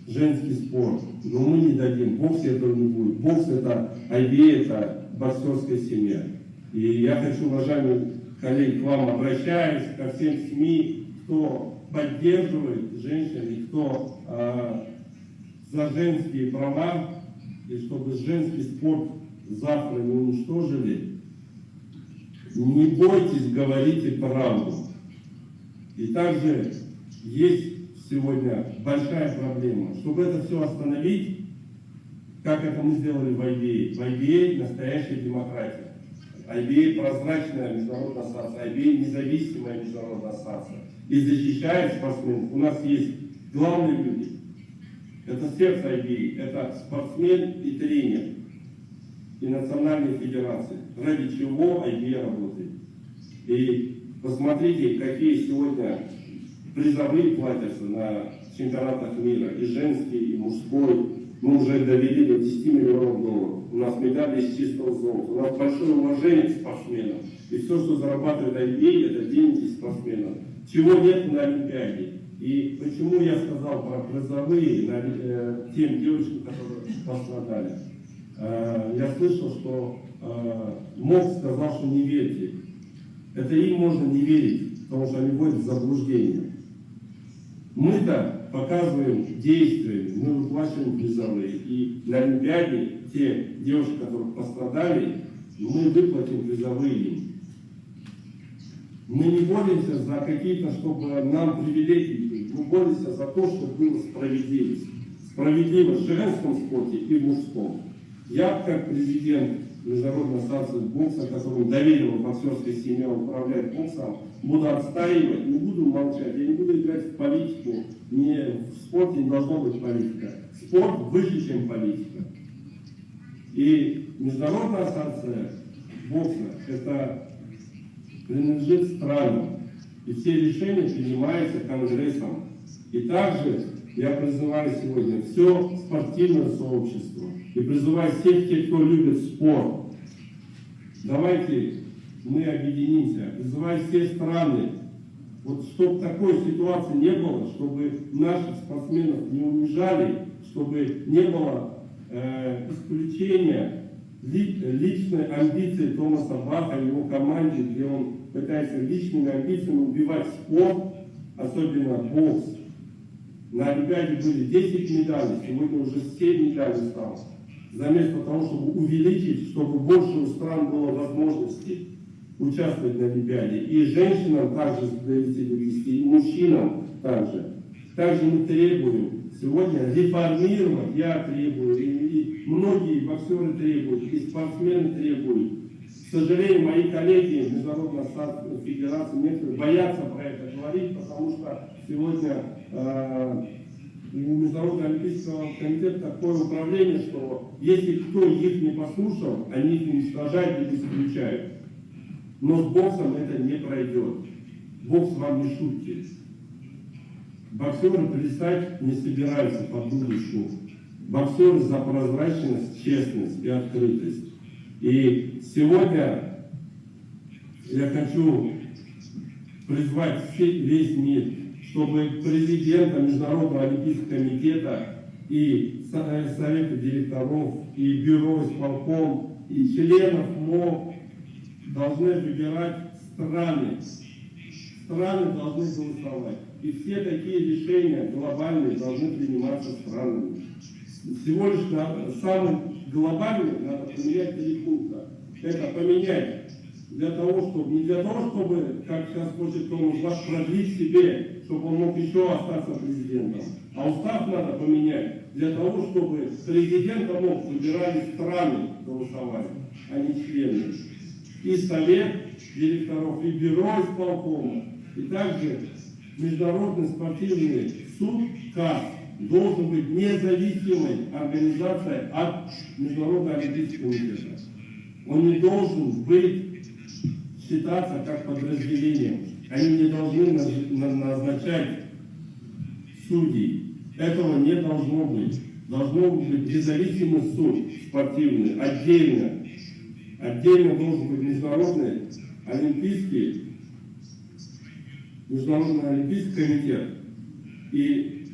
женский спорт. Но мы не дадим. Бокс этого не будет. Бокс это IBA, это боксерская семья. И я хочу, уважаемые коллеги, к вам обращаюсь, ко всем СМИ, кто поддерживает женщин и кто за женские права, и чтобы женский спорт завтра не уничтожили, не бойтесь, говорите правду. И также есть сегодня большая проблема. Чтобы это все остановить, как это мы сделали в IBA. В IBA настоящая демократия. IBA прозрачная международная ассоциация, IBA независимая международная ассоциация. И защищает спортсменов. У нас есть главные люди. Это сердце IBA, это спортсмен и тренер. И национальные федерации. Ради чего IBA работает. И посмотрите, какие сегодня призовые платятся на чемпионатах мира. И женский, и мужской. Мы уже довели до 10 миллионов долларов. У нас медали из чистого золота. У нас большое уважение к спортсменам. И все, что зарабатывает IBA, это деньги спортсменов. Чего нет на Олимпиаде. И почему я сказал про призовые тем девочкам, которые пострадали. Я слышал, что МОК сказал, что не верьте. Это им можно не верить, потому что они вводят в заблуждение. Мы-то показываем действия, мы выплачиваем призовые. И на Олимпиаде те девушки, которые пострадали, мы выплатим призовые им. Мы не боремся за какие-то, чтобы нам привилегии были. Мы боремся за то, чтобы было справедливость. Справедливость в женском спорте и в мужском. Я, как президент Международной ассоциации бокса, которому доверила боксерская семья управлять боксом, буду отстаивать, не буду молчать. Я не буду играть в политику. В спорте не должна быть политика. Спорт выше, чем политика. И Международная ассоциация бокса это принадлежит странам. И все решения принимаются Конгрессом. И также я призываю сегодня все спортивное сообщество. И призываю всех тех, кто любит спорт. Давайте мы объединимся. Призываю все страны Вот чтобы такой ситуации не было, чтобы наших спортсменов не унижали, чтобы не было исключения личной амбиции Томаса Баха и его команде, где он пытается личными амбициями убивать спорт, особенно бокс. На Олимпиаде были 10 медалей, сегодня уже 7 медалей стало. Заместо того, чтобы увеличить, чтобы больше у стран было возможности участвовать на Олимпиаде. И женщинам также справедливости довести, и мужчинам также. Также мы требуем сегодня реформировать, я требую, и многие боксеры требуют, и спортсмены требуют. К сожалению, мои коллеги Международной федерации некоторые боятся про это говорить, потому что сегодня у Международного олимпийского комитета такое управление, что если кто их не послушал, они их уничтожают или исключают. Но с боксом это не пройдет. Бокс вам не шутки. Боксеры плясать не собираются под дудочку. Боксеры за прозрачность, честность и открытость. И сегодня я хочу призвать весь мир, чтобы президента Международного олимпийского комитета и совета директоров, и бюро исполком, и членов МО должны выбирать страны. Страны должны голосовать. И все такие решения глобальные должны приниматься странами. Всего лишь самым глобальным надо поменять 3 пункта. Это поменять для того, чтобы, не для того, чтобы, как сейчас хочет Томас Бах, продлить себе, чтобы он мог еще остаться президентом. А устав надо поменять для того, чтобы президента мог выбирать страны голосовать, а не члены. И совет директоров, и бюро исполкома, и также Международный спортивный суд КАС должен быть независимой организацией от Международного олимпийского комитета. Он не должен быть считаться как подразделением. Они не должны назначать судей. Этого не должно быть. Должно быть независимый суд спортивный, отдельно. Отдельно должен быть Международный олимпийский комитет. И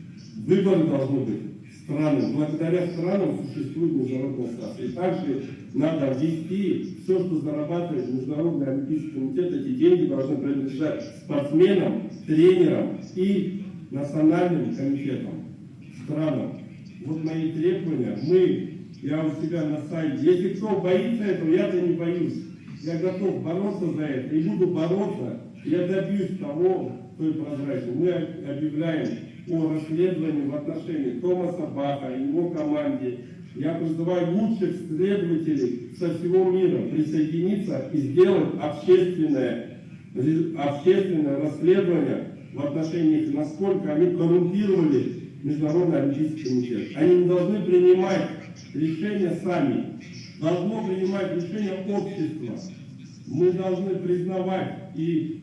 выборы должны быть страны. Благодаря странам существует международная ассоциация. И также надо ввести все, что зарабатывает Международный олимпийский комитет. Эти деньги должны принадлежать спортсменам, тренерам и национальным комитетам, странам. Вот мои требования. Я у себя на сайте. Если кто боится этого, я-то не боюсь. Я готов бороться за это и буду бороться. Я добьюсь того, той прозрачности. Мы объявляем о расследовании в отношении Томаса Баха и его команде. Я призываю лучших следователей со всего мира присоединиться и сделать общественное расследование в отношении их, насколько они коррумпировали Международный олимпийский комитет. Они не должны принимать решения сами. Должно принимать решения общества. Мы должны признавать и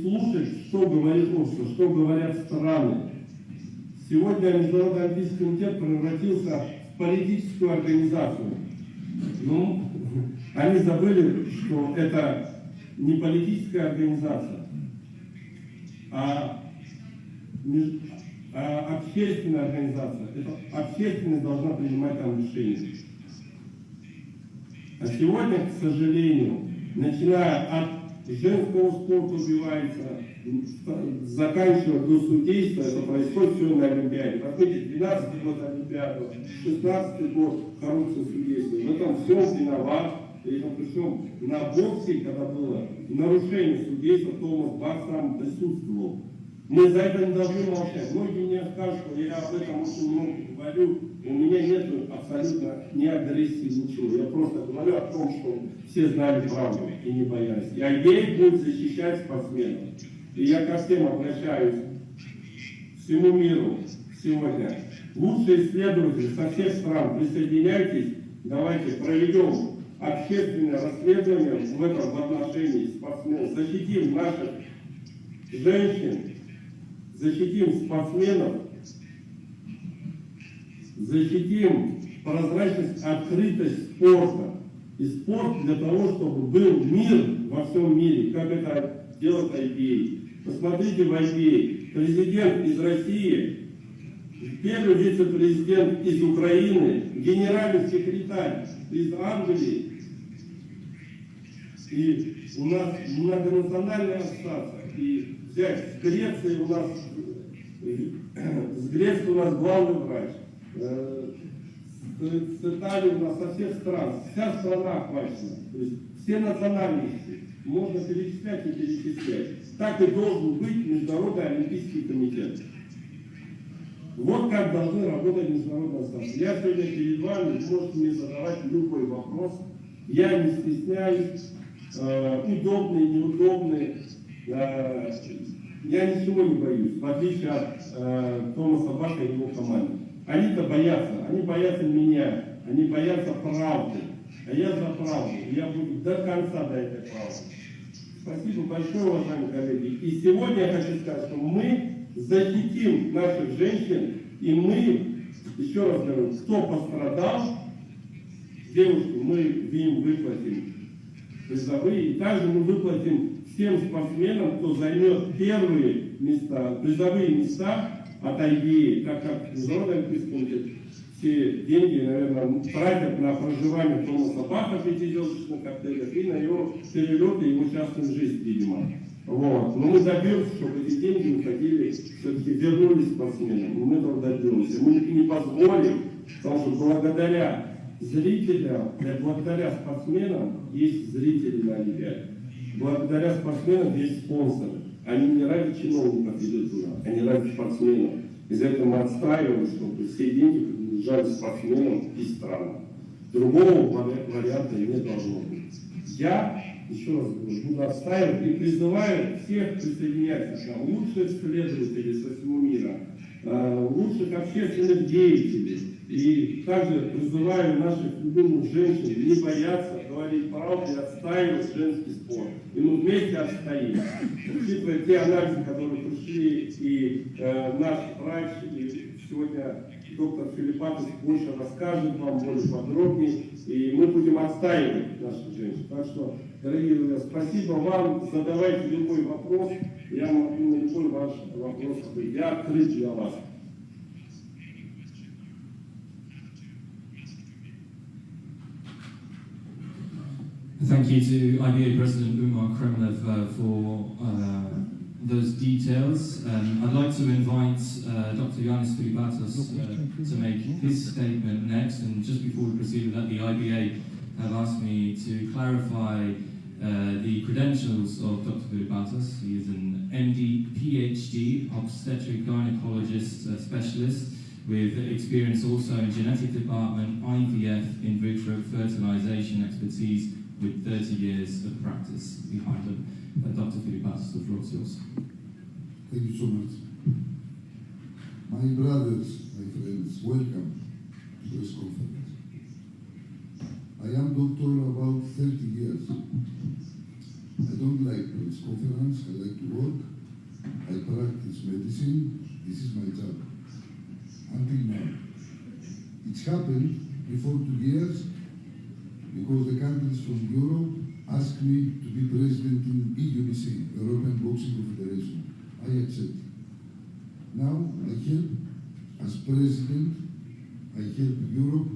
слушать, что говорит общество, что говорят страны. Сегодня Международный олимпийский комитет превратился в политическую организацию. Но они забыли, что это не политическая организация, а общественная организация. Это общественность должна принимать там решения. А сегодня, к сожалению, начиная от женского спорта убивается, заканчивая до судейства, это происходит все на Олимпиаде. Посмотрите, 12-й год Олимпиаду, 16-й год коррупция судейства. В этом всем виноват, и это причем на боксе, когда было нарушение судейства, Томас Бах сам присутствовал. Мы за это не должны молчать. Многие мне скажут, что я об этом очень много говорю. У меня нет абсолютно ни агрессии, ничего. Я просто говорю о том, что все знали правду и не боялись. И Агеев будет защищать спортсменов. И я ко всем обращаюсь, всему миру сегодня. Лучшие исследователи со всех стран, присоединяйтесь, давайте проведем общественное расследование в этом отношении спортсменов. Защитим наших женщин, защитим спортсменов, защитим прозрачность, открытость спорта. И спорт для того, чтобы был мир во всем мире, как это делает EUBC. Посмотрите в EUBC. Президент из России, первый вице-президент из Украины, генеральный секретарь из Англии. И у нас многонациональная ассоциация. И взять с Греции у нас, главный врач. С Италии у нас со всех стран. Вся страна охвачена. То есть все национальности. Можно перечислять и перечислять. Так и должен быть Международный олимпийский комитет. Вот как должны работать международные ассоциации. Я сегодня перед вами, можете мне задавать любой вопрос. Я не стесняюсь, удобный, неудобный. Я ничего не боюсь, в отличие от Томаса Баха и его команды. Они-то боятся, они боятся меня, они боятся правды. А я за правду, я буду до конца до этой правды. Спасибо большое, уважаемые коллеги. И сегодня я хочу сказать, что мы защитим наших женщин, и мы, еще раз говорю, кто пострадал, девушки, мы им выплатим призовые, и также мы выплатим всем спортсменам, кто займет первые места, призовые места от EUBC, так как Международный олимпийский комитет все деньги, наверное, тратят на проживание Томаса Баха в пятизвездочных отелях и на его перелеты и его частную жизнь, видимо. Вот. Но мы добьемся, чтобы эти деньги уходили, все-таки вернулись спортсменам. И мы этого добьемся. Мы не позволим, потому что благодаря зрителям, благодаря спортсменам есть зрители на Олимпиаде. Благодаря спортсменам есть спонсоры. Они не ради чиновников идут туда, они ради спортсменов. Из этого мы отстаиваем, чтобы все деньги принадлежали спортсменам и странам. Другого варианта не должно быть. Я, еще раз говорю, буду отстаивать и призываю всех присоединяться к нам, лучших исследователей со всего мира, лучших общественных деятелей. И также призываю наших любимых женщин не бояться говорить правду и отстаивать женский спорт. И мы вместе отстоим. Учитывая те анализы, которые пришли, и наш врач, и сегодня доктор Filippatos больше расскажет вам более подробнее, и мы будем отстаивать наших женщин. Так что, дорогие друзья, спасибо вам, задавайте любой вопрос, я могу на любой ваш вопрос ответить. Я открыт для вас. Thank you to IBA President Kremlev for those details. I'd like to invite Dr. Loannis Filippatos to make his statement next. And just before we proceed with that, the IBA have asked me to clarify the credentials of Dr. Filippatos. He is an MD, PhD, obstetric gynecologist specialist with experience also in genetic department, IVF, in vitro fertilization expertise, with 30 years of practice behind him. Dr. Filippatos, the floor is yours. Thank you so much. My brothers, my friends, welcome to this conference. I am doctor about 30 years. I don't like press conference, I like to work. I practice medicine, this is my job. Until now. It's happened before 2 years because the countries from Europe asked me to be president in EUBC, European Boxing Confederation. I accept. Now I help, as president, I help Europe,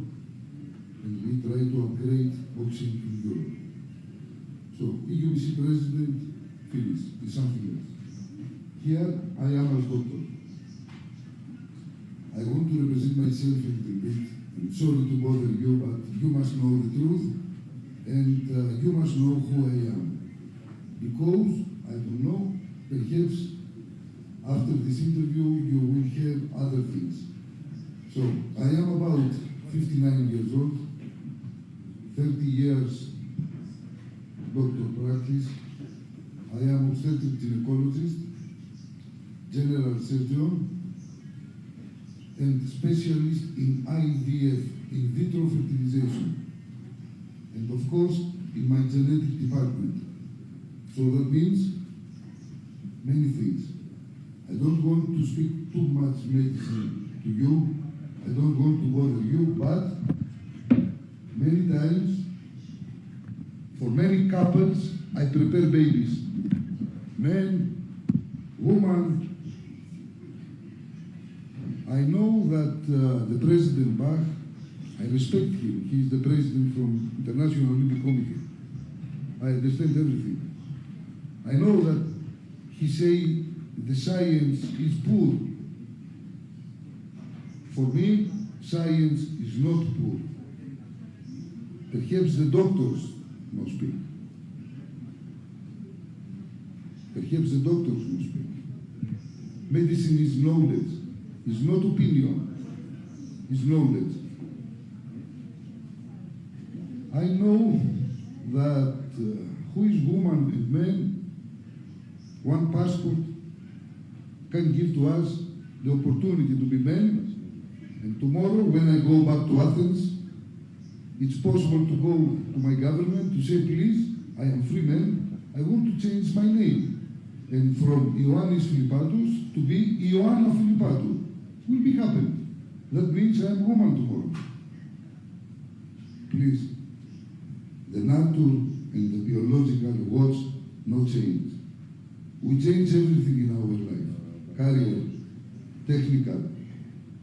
and we try to upgrade boxing in Europe. So EUBC President, finish, is something else. Here I am as doctor. I want to represent myself a little bit. I'm sorry to bother you, but you must know the truth, and you must know who I am. Because, I don't know, perhaps after this interview you will hear other things. So, I am about 59 years old, 30 years doctor practice. I am obstetric gynecologist, general surgeon, and specialist in IVF, in vitro fertilization, and of course in my genetic department. So that means many things. I don't want to speak too much medicine to you. I don't want to bother you, but many times For many couples, I prepare babies. Man, woman. I know that the President Bach, I respect him. He is the president from International Olympic Committee. I understand everything. I know that he say the science is poor. For me, science is not poor. Perhaps the doctors must speak. Perhaps the doctors must speak. Medicine is knowledge, is not opinion, is knowledge. I know that who is woman and man, one passport can give to us the opportunity to be men, and tomorrow when I go back to Athens, it's possible to go to my government to say, please, I am free man, I want to change my name. And from loannis Filippatos to be Ioanna Filippatos. Will be happening. That means I am woman tomorrow. Please, the nature and the biological words no change. We change everything in our life. Career, technical,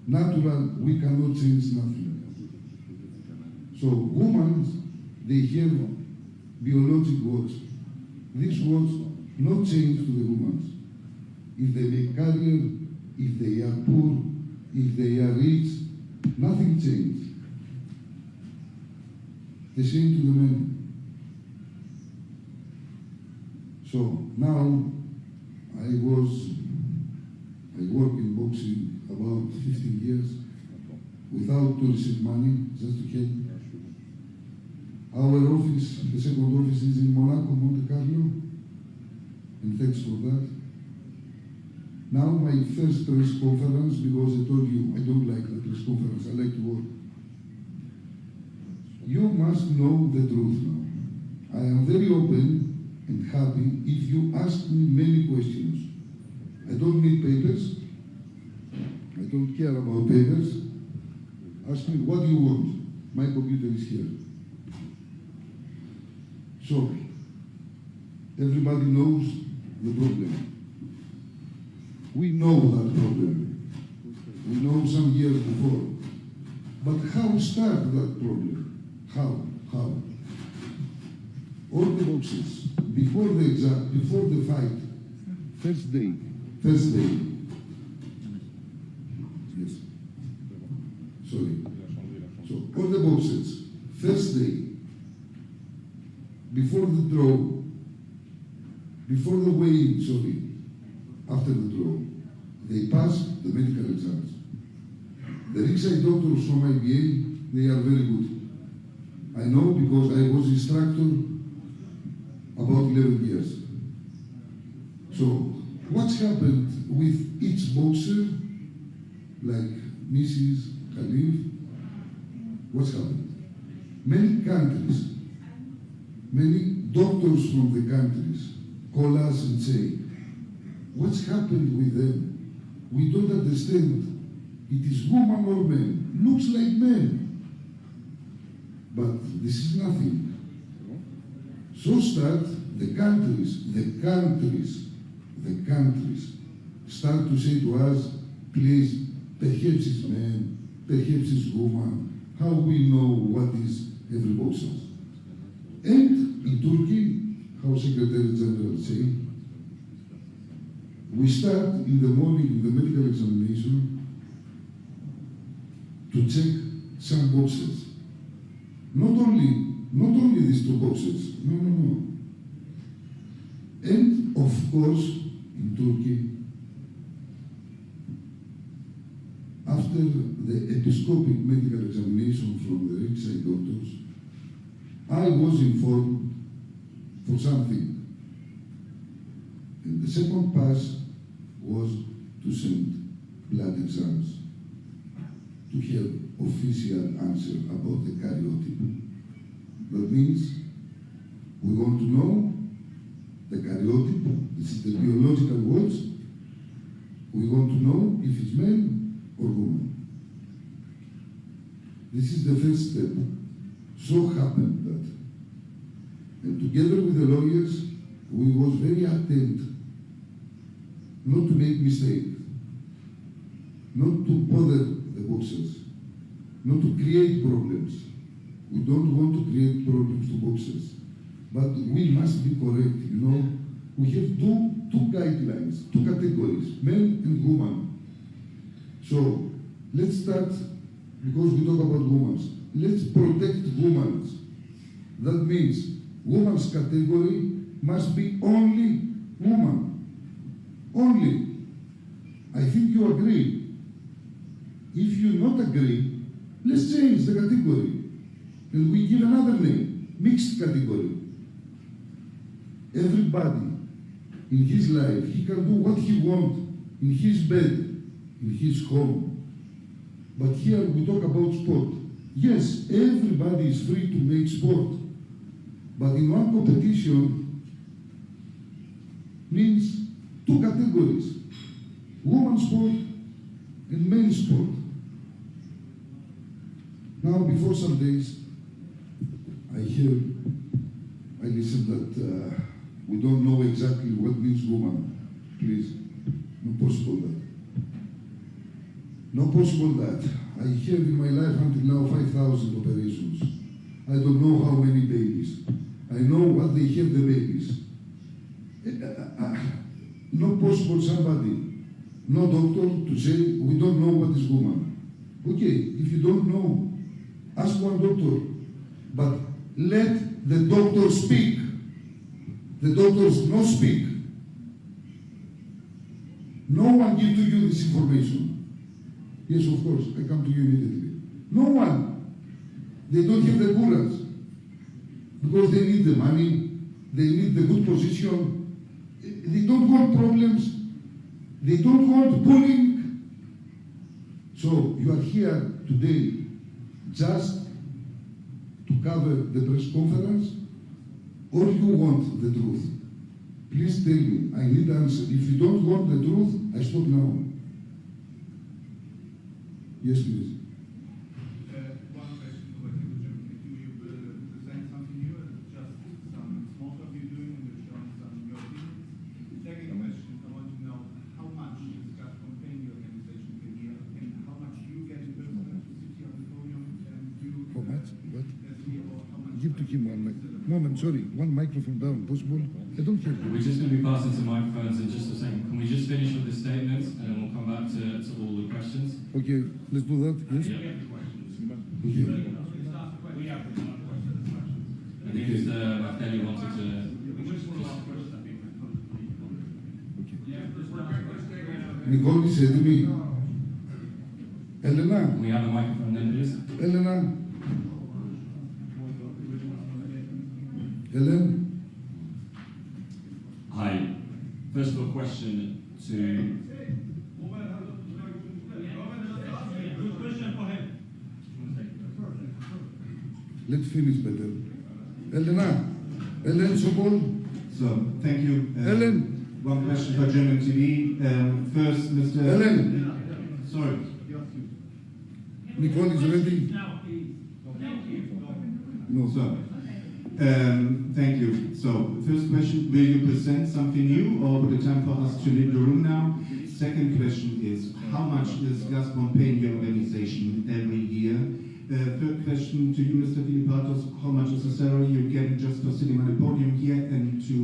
natural, we cannot change nothing. So women, they have biological words. These words not change to the women. If they make career, if they are poor, if they are rich, nothing changes. The same to the men. So now I work in boxing about 15 years without to receive money, just to help. Our office, the second office is in Monaco, Monte Carlo, and thanks for that. Now my first press conference, because I told you I don't like the press conference, I like to work. You must know the truth now. I am very open and happy if you ask me many questions. I don't need papers. I don't care about papers. Ask me what you want. My computer is here. So, everybody knows the problem. We know that problem. We know some years before. But how start that problem? How? All the boxes, before the exam, before the fight, first day. Yes. Sorry. So, all the boxes, first day, before the draw, before the weigh-in, sorry, after the draw, they pass the medical exams. The ringside doctors from IBA, they are very good. I know because I was instructor about 11 years. So, what's happened with each boxer, like Mrs. Khalif, what's happened? Many countries, many doctors from the countries call us and say, what's happened with them? We don't understand. It is woman or man. Looks like men. But this is nothing. So start the countries start to say to us, please, perhaps it's man, perhaps it's woman. How we know what is every boxer? And in Turkey, how Secretary General say, we start in the morning in the medical examination to check some boxes. Not only these two boxes. No. And of course, in Turkey, after the episcopic medical examination from the ringside doctors, I was informed for something. And the second pass was to send blood exams to have official answer about the karyotype. That means we want to know the karyotype, this is the biological words. We want to know if it's man or woman. This is the first step. So happened that And together with the lawyers, we was very attentive not to make mistakes, not to bother the boxers, not to create problems. We don't want to create problems to boxers, but we must be correct. You know, we have two guidelines, two categories, men and women. So let's start, because we talk about women. Let's protect women. That means women's category must be only woman. Only. I think you agree. If you not agree, let's change the category. And we give another name, mixed category. Everybody in his life, he can do what he wants in his bed, in his home. But here we talk about sport. Yes, everybody is free to make sport. But in one competition means two categories, women's sport and men's sport. Now, before some days, I listened that we don't know exactly what means woman. Please, not possible that. Not possible that. I have in my life until now 5,000 operations. I don't know how many babies. I know what they have the babies. Not possible somebody, no doctor, to say we don't know what is woman. Okay, if you don't know, ask one doctor, but let the doctor speak. The doctors not speak. No one give to you this information. Yes, of course, I come to you immediately. No one. They don't have the courage. Because they need the money, they need the good position. They don't want problems. They don't want bullying. So you are here today just to cover the press conference, or you want the truth? Please tell me. I need answer. If you don't want the truth, I stop now. Yes, please. One question over here, Jim. Do you present something new, or just some small stuff you're doing and you're showing some of your opinions? Second question, I want to know how much is that campaign your organization per year, and how much you get in person to sit here on the podium and do How much? What? as here, or how much? Give to him one moment, sorry, one microphone down, possible? I don't hear you. We're just going to be passing some microphones in just a second. Can we just finish with the statements and then we'll come back to all the questions? Okay, let's do that, yes? Yeah. Okay. I think Mr. Martil wanted to... Nicole said to me, Elena, Can we have a microphone then, please? Elena, Helen, Hi. First of all, question to... let's finish better. Elena, Helen Sobol, So, thank you. Helen, One question for German TV. First, Mr. Helen, Sorry. Nicole is ready? No, So, thank you. So, first question, will you present something new, or will it time for us to leave the room now? Second question is, how much is Gazprom paying your organization every year? Third question to you, Mr. Filippatos, how much is the salary you're getting just for sitting on the podium here? And to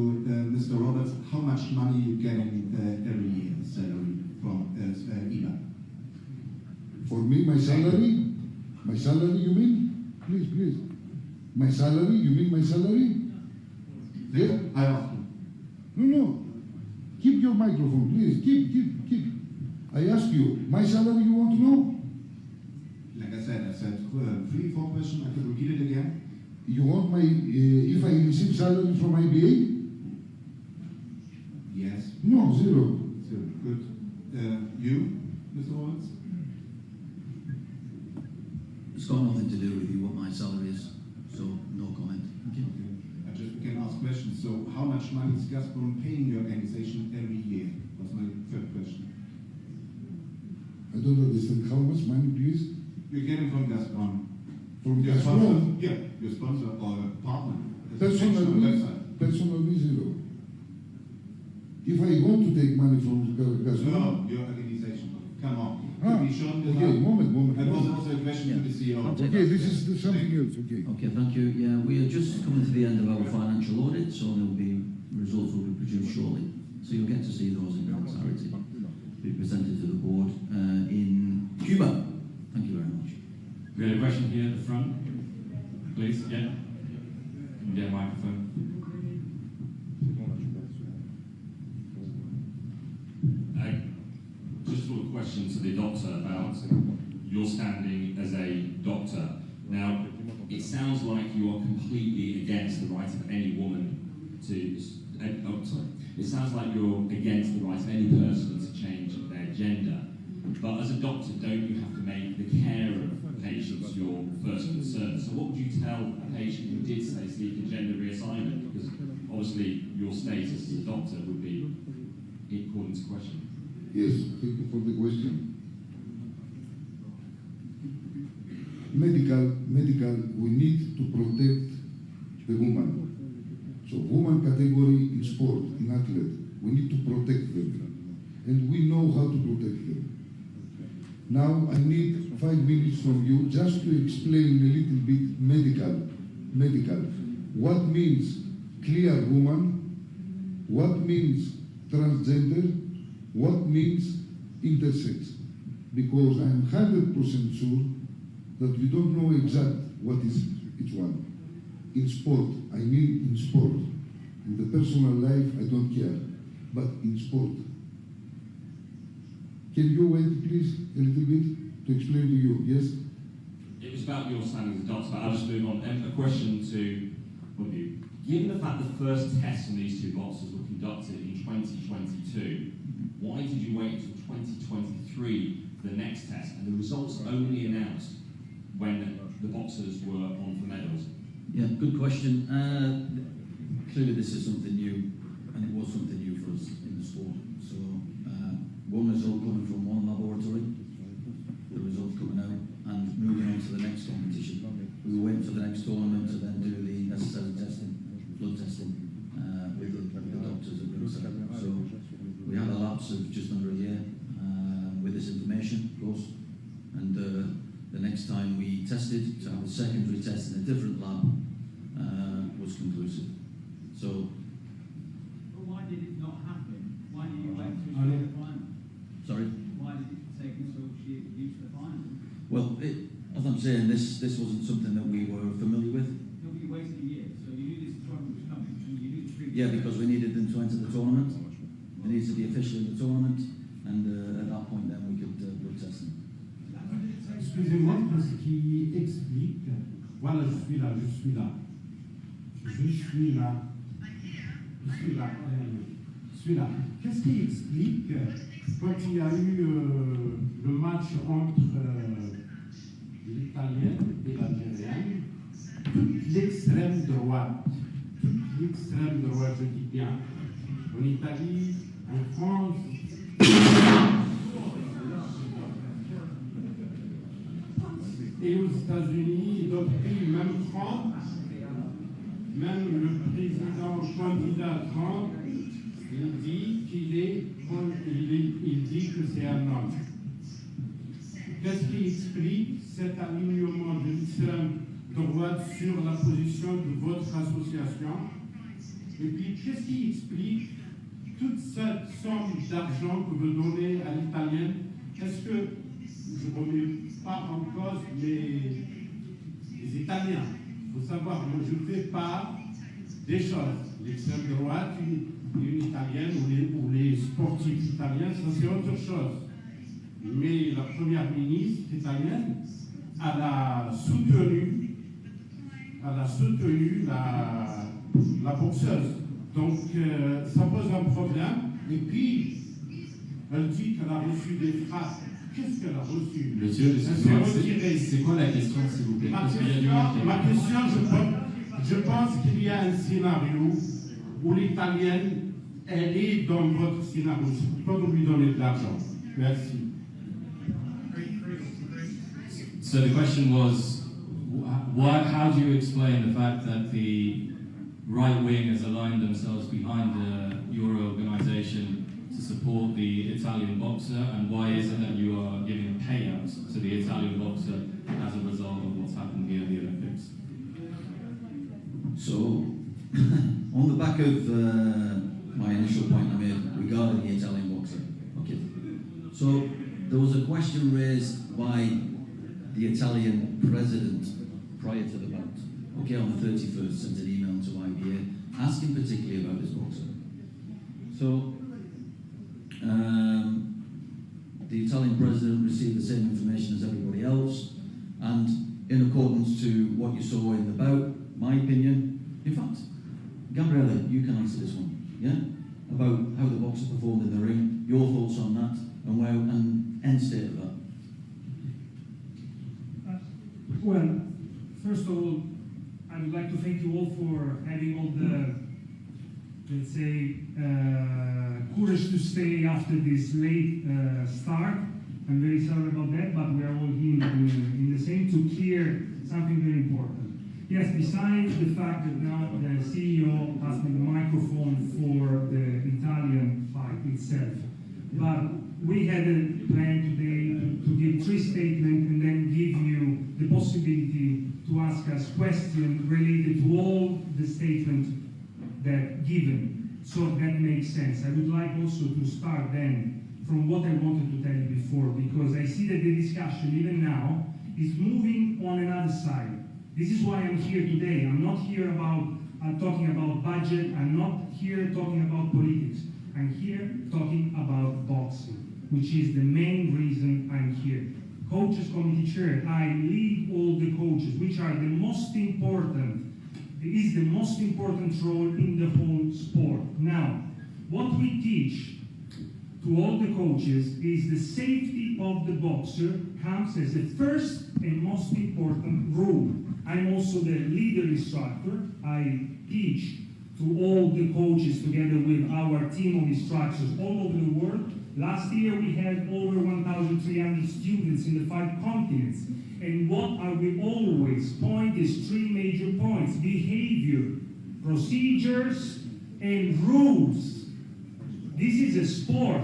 Mr. Roberts, how much money you getting every year, salary from EBA? for me, my salary, you mean? Please. My salary, you mean my salary? Yeah? I asked you. No. Keep your microphone, please. Keep. I ask you, my salary you want to know? Like I said 3-4 questions. I could repeat it again. You want my, if I receive salary from IBA? Yes. No, zero. So good. You, Mr. Roberts? It's got nothing to do with you what my salary is, so no comment. Okay. I just can ask questions. So how much money is Gazprom paying your organization every year? Was my third question. I don't understand. How much money, please? You're getting from Gazprom. From Your sponsor, Gazprom? yeah, your sponsor or partner, Personally, zero. If I want to take money from Gazprom, No, your organization. Come on. Ah, Could be shown the okay, moment. And was also a question to the CEO. Okay, this is something else. Okay. Okay, thank you. Yeah, we are just coming to the end of our financial audit, so there will be results will be produced shortly. So you'll get to see those in entirety be presented to the board in Cuba. Thank you very much. We had a question here at the front, please. Yeah. Can we get a microphone? Just a question to the doctor about your standing as a doctor. Now, it sounds like you are completely against the right of any woman to. It sounds like you're against the right of any person to change their gender. But as a doctor, don't you have to make the care of patients your first concern? So, what would you tell a patient who did say seek a gender reassignment? Because obviously, your status as a doctor would be according to question. Yes, thank you for the question. Medical, we need to protect the woman. So woman category in sport, in athlete, we need to protect them. And we know how to protect them. Now I need 5 minutes from you just to explain a little bit medical. What means clear woman? What means transgender? What means intersex? Because I'm 100% sure that we don't know exactly what is each one. In sport, I mean in sport. In the personal life, I don't care. But in sport. Can you wait, please, a little bit to explain to you? Yes? It was about your standing as a doctor. I'll just move on. A question to one of you. Given the fact the first tests on these two boxes were conducted in 2022, why did you wait until 2023 for the next test, and the results only announced when the boxers were on for medals? Yeah, good question. Clearly this is something new, and it was something new for us in the sport. So one result coming from one laboratory, the results coming out, and moving on to the next competition. We were waiting for the next tournament to then do the necessary testing, blood testing, with the doctors at Brussels. So we had a lapse of just under a year with this information, of course, and the next time we tested to have a secondary test in a different lab was conclusive. So, but why did it not happen? Why did you wait till the final? Sorry? Why did it take until she reached the final? Well, as I'm saying, this wasn't something that we were familiar with. No, you waited a year, so you knew this tournament was coming, and you knew the treatment. Yeah, because we needed them to enter the tournament. They needed to be official in the tournament, and at that point then we could blood test them. Excusez-moi, parce qu'il explique, voilà, je suis là. Qu'est-ce qui explique, quand il y a eu le match entre l'Italienne et l'Algérienne, toute l'extrême droite, je dis bien, en Italie, en France, et aux États-Unis et d'autres pays, même Trump, même le candidat Trump, il dit que c'est un homme. Qu'est-ce qui explique cet alignement de l'extrême droite sur la position de votre association? Et puis, qu'est-ce qui explique toute cette somme d'argent que vous donnez à l'italienne? Est-ce que, je ne remets pas en cause les Italiens, il faut savoir, moi je fais part des choses. L'extrême droite, une italienne ou les sportifs italiens, ça c'est autre chose. Mais la première ministre italienne, elle a soutenu la boxeuse. Donc ça pose un problème. Et puis, elle dit qu'elle a reçu des frappes. Qu'est-ce qu'elle a reçu? Monsieur, c'est quoi la question, s'il vous plaît? Ma question, je pense qu'il y a un scénario où l'italienne, elle est dans votre scénario. Je peux lui donner de l'argent. Merci. So the question was, how do you explain the fact that right-wing has aligned themselves behind your organisation to support the Italian boxer, and why is it that you are giving payouts to the Italian boxer as a result of what's happened here at the Olympics? So, on the back of my initial point I made regarding the Italian boxer, okay. So, there was a question raised by the Italian president prior to the bout, okay, on the 31st, sent an email to IBA asking particularly about this boxer. So, the Italian president received the same information as everybody else, and in accordance to what you saw in the bout, my opinion, in fact, Cabrile, you can answer this one, yeah? About how the boxer performed in the ring, your thoughts on that, and where, and end state of that. Well, first of all, I would like to thank you all for having all the, let's say, courage to stay after this late start. I'm very sorry about that, but we are all in the same to clear something very important. Yes, besides the fact that now the CEO has the microphone for the Italian fight itself, but we had a plan today to give 3 statements and then give you the possibility to ask us questions related to all the statements that given. So that makes sense. I would like also to start then from what I wanted to tell you before, because I see that the discussion, even now, is moving on another side. This is why I'm here today. I'm not here talking about budget. I'm not here talking about politics. I'm here talking about boxing, which is the main reason I'm here. Coaches Committee Chair, I lead all the coaches, which are the most important. It is the most important role in the whole sport. Now, what we teach to all the coaches is the safety of the boxer comes as the first and most important rule. I'm also the leader instructor. I teach to all the coaches together with our team of instructors all over the world. Last year we had over 1,300 students in the 5 continents. And what I will always point is 3 major points: behavior, procedures, and rules. This is a sport.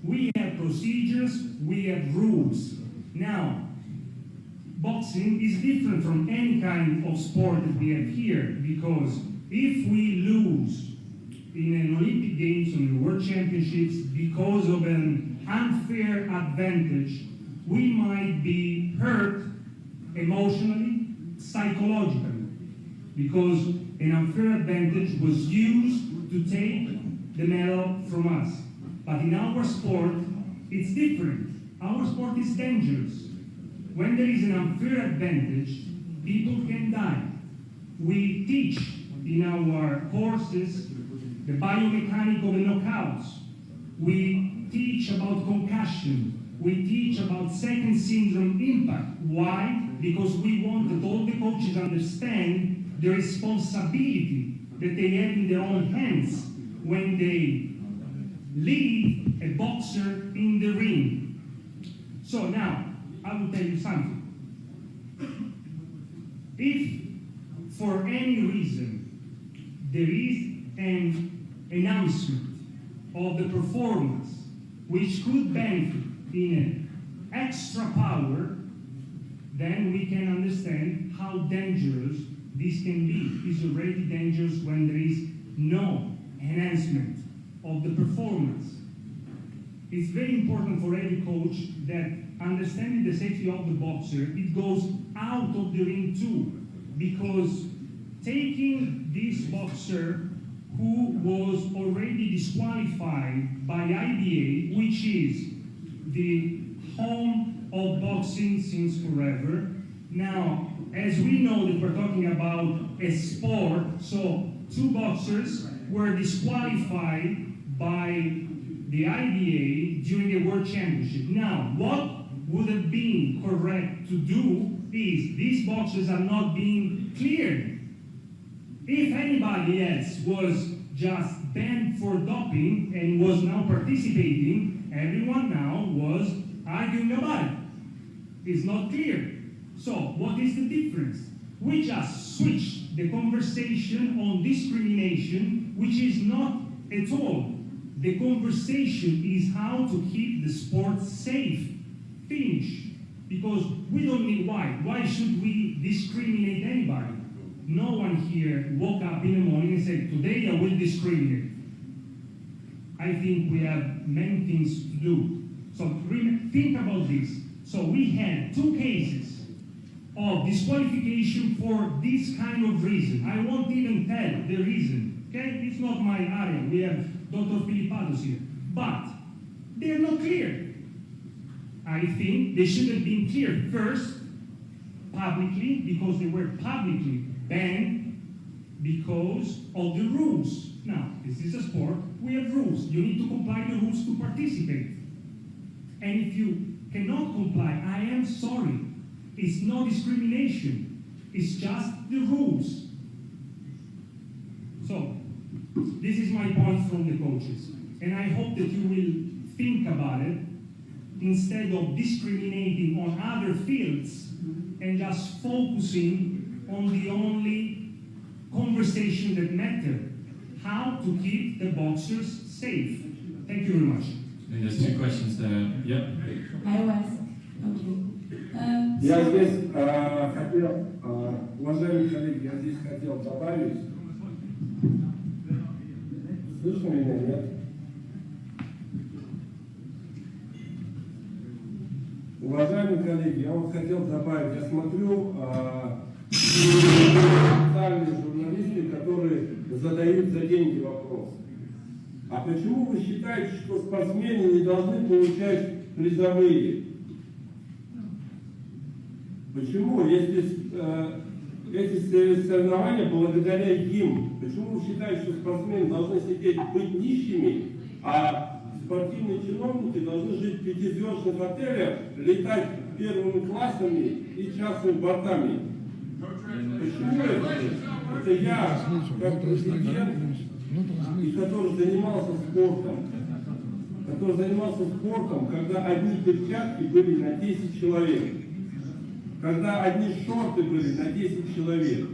We have procedures, we have rules. Now, boxing is different from any kind of sport that we have here, because if we lose in an Olympic Games or in World Championships because of an unfair advantage, we might be hurt emotionally, psychologically, because an unfair advantage was used to take the medal from us. But in our sport, it's different. Our sport is dangerous. When there is an unfair advantage, people can die. We teach in our courses the biomechanics of the knockouts. We teach about concussion. We teach about second syndrome impact. Why? Because we want that all the coaches understand the responsibility that they have in their own hands when they lead a boxer in the ring. So now, I will tell you something. If for any reason there is an announcement of the performance which could benefit in an extra power, then we can understand how dangerous this can be. It's already dangerous when there is no enhancement of the performance. It's very important for every coach that understanding the safety of the boxer, it goes out of the ring too, because taking this boxer who was already disqualified by IBA, which is the home of boxing since forever. Now, as we know that we're talking about a sport, so 2 boxers were disqualified by the IBA during a World Championship. Now, what would have been correct to do is these boxers are not being cleared. If anybody else was just banned for doping and was now participating, everyone now was arguing about it. It's not clear. So, what is the difference? We just switched the conversation on discrimination, which is not at all. The conversation is how to keep the sport safe. Finish. Because we don't need why. Why should we discriminate anybody? No one here woke up in the morning and said, today I will discriminate. I think we have many things to do. So think about this. So we had 2 cases of disqualification for this kind of reason. I won't even tell the reason. Okay? It's not my area. We have Dr. Filippatos here. But they're not clear. I think they should have been clear first, publicly, because they were publicly banned because of the rules. Now, this is a sport, we have rules. You need to comply with the rules to participate. And if you cannot comply, I am sorry. It's no discrimination. It's just the rules. So, this is my point from the coaches. And I hope that you will think about it instead of discriminating on other fields and just focusing on the only conversation that matters, how to keep the boxers safe. Thank you very much. I think there's 2 questions there. Yep. I was. Okay. Я здесь хотел, уважаемые коллеги, я здесь хотел добавить. Слышно меня, нет? Уважаемые коллеги, я вот хотел добавить, я смотрю специальные журналисты, которые задают за деньги вопрос. А почему вы считаете, что спортсмены не должны получать призовые? Почему, если эти соревнования благодаря им, почему вы считаете, что спортсмены должны сидеть, быть нищими, а спортивные чиновники должны жить в 5-звездных отелях, летать первыми классами и частными бортами? Почему это? Это я, как президент, и который занимался спортом, когда одни перчатки были на 10 человек, когда одни шорты были на 10 человек.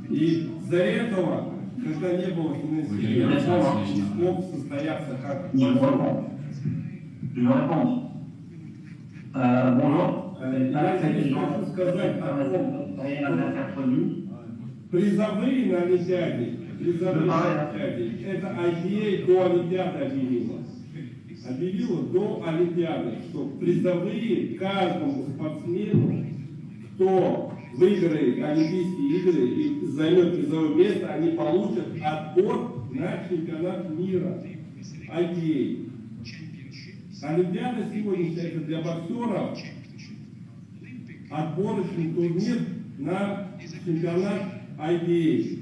И из-за этого, когда не было финансирования, не смог состояться как спортсмен. Bonjour. Я хочу сказать о том, призовые на Олимпиаде, это IBA до Олимпиады объявила до Олимпиады, что призовые каждому спортсмену, кто выиграет Олимпийские игры и займет призовое место, они получат отбор на чемпионат мира IBA. Олимпиада сегодня это для боксеров отборочный турнир на чемпионат IBA.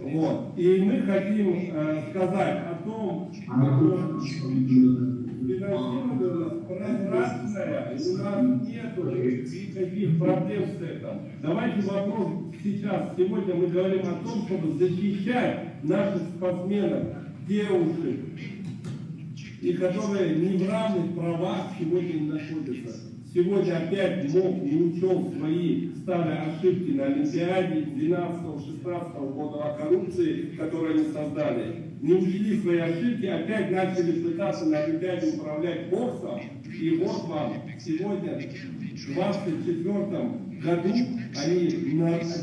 Вот. И мы хотим сказать о том, что финансирование прозрачное, и у нас нет никаких проблем с этим. Давайте вопрос сейчас, сегодня мы говорим о том, чтобы защищать наших спортсменов, девушек, и которые не в равных правах сегодня не находятся. Сегодня опять МОК не учел свои старые ошибки на Олимпиаде 12-16 года о коррупции, которую они создали. Не учли свои ошибки, опять начали пытаться на Олимпиаде управлять боксом. И вот вам сегодня, в 2024 году, они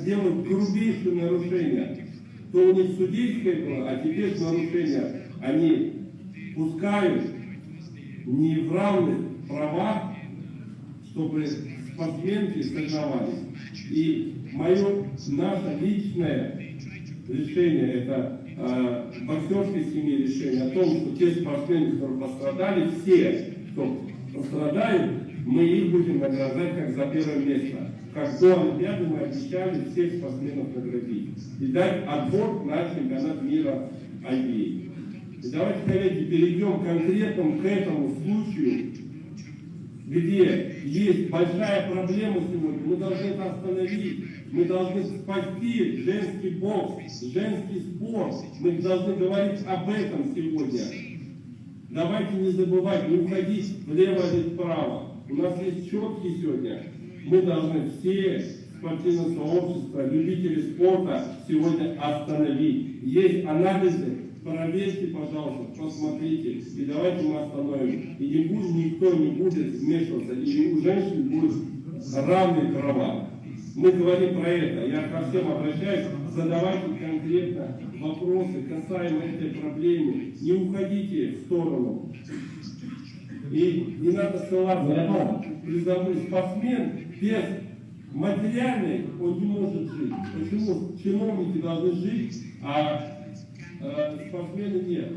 делают грубейшие нарушения. То у них судейское было, а теперь нарушения. Они пускают не в равных правах, чтобы спортсменки соревновались. И наше личное решение, это боксерской семьи решение о том, что те спортсмены, которые пострадали, все, кто пострадают, мы их будем награждать как за первое место. Как до Олимпиады мы обещали всех спортсменов наградить и дать отбор на чемпионат мира IBA. И давайте, коллеги, перейдем конкретно к этому случаю, где есть большая проблема сегодня. Мы должны это остановить. Мы должны спасти женский бокс, женский спорт. Мы должны говорить об этом сегодня. Давайте не забывать, не уходить влево или вправо. У нас есть четкий сегодня. Мы должны все спортивного сообщества, любители спорта сегодня остановить. Есть анализы, проверьте, пожалуйста, посмотрите, и давайте мы остановим. И не будет, никто не будет вмешиваться, и у женщин будут равные права. Мы говорим про это. Я ко всем обращаюсь, задавайте конкретно вопросы касаемо этой проблемы. Не уходите в сторону. И не надо ссылаться на то, призовой спортсмен без материальной он не может жить. Почему? Чиновники должны жить, а спортсмены нет.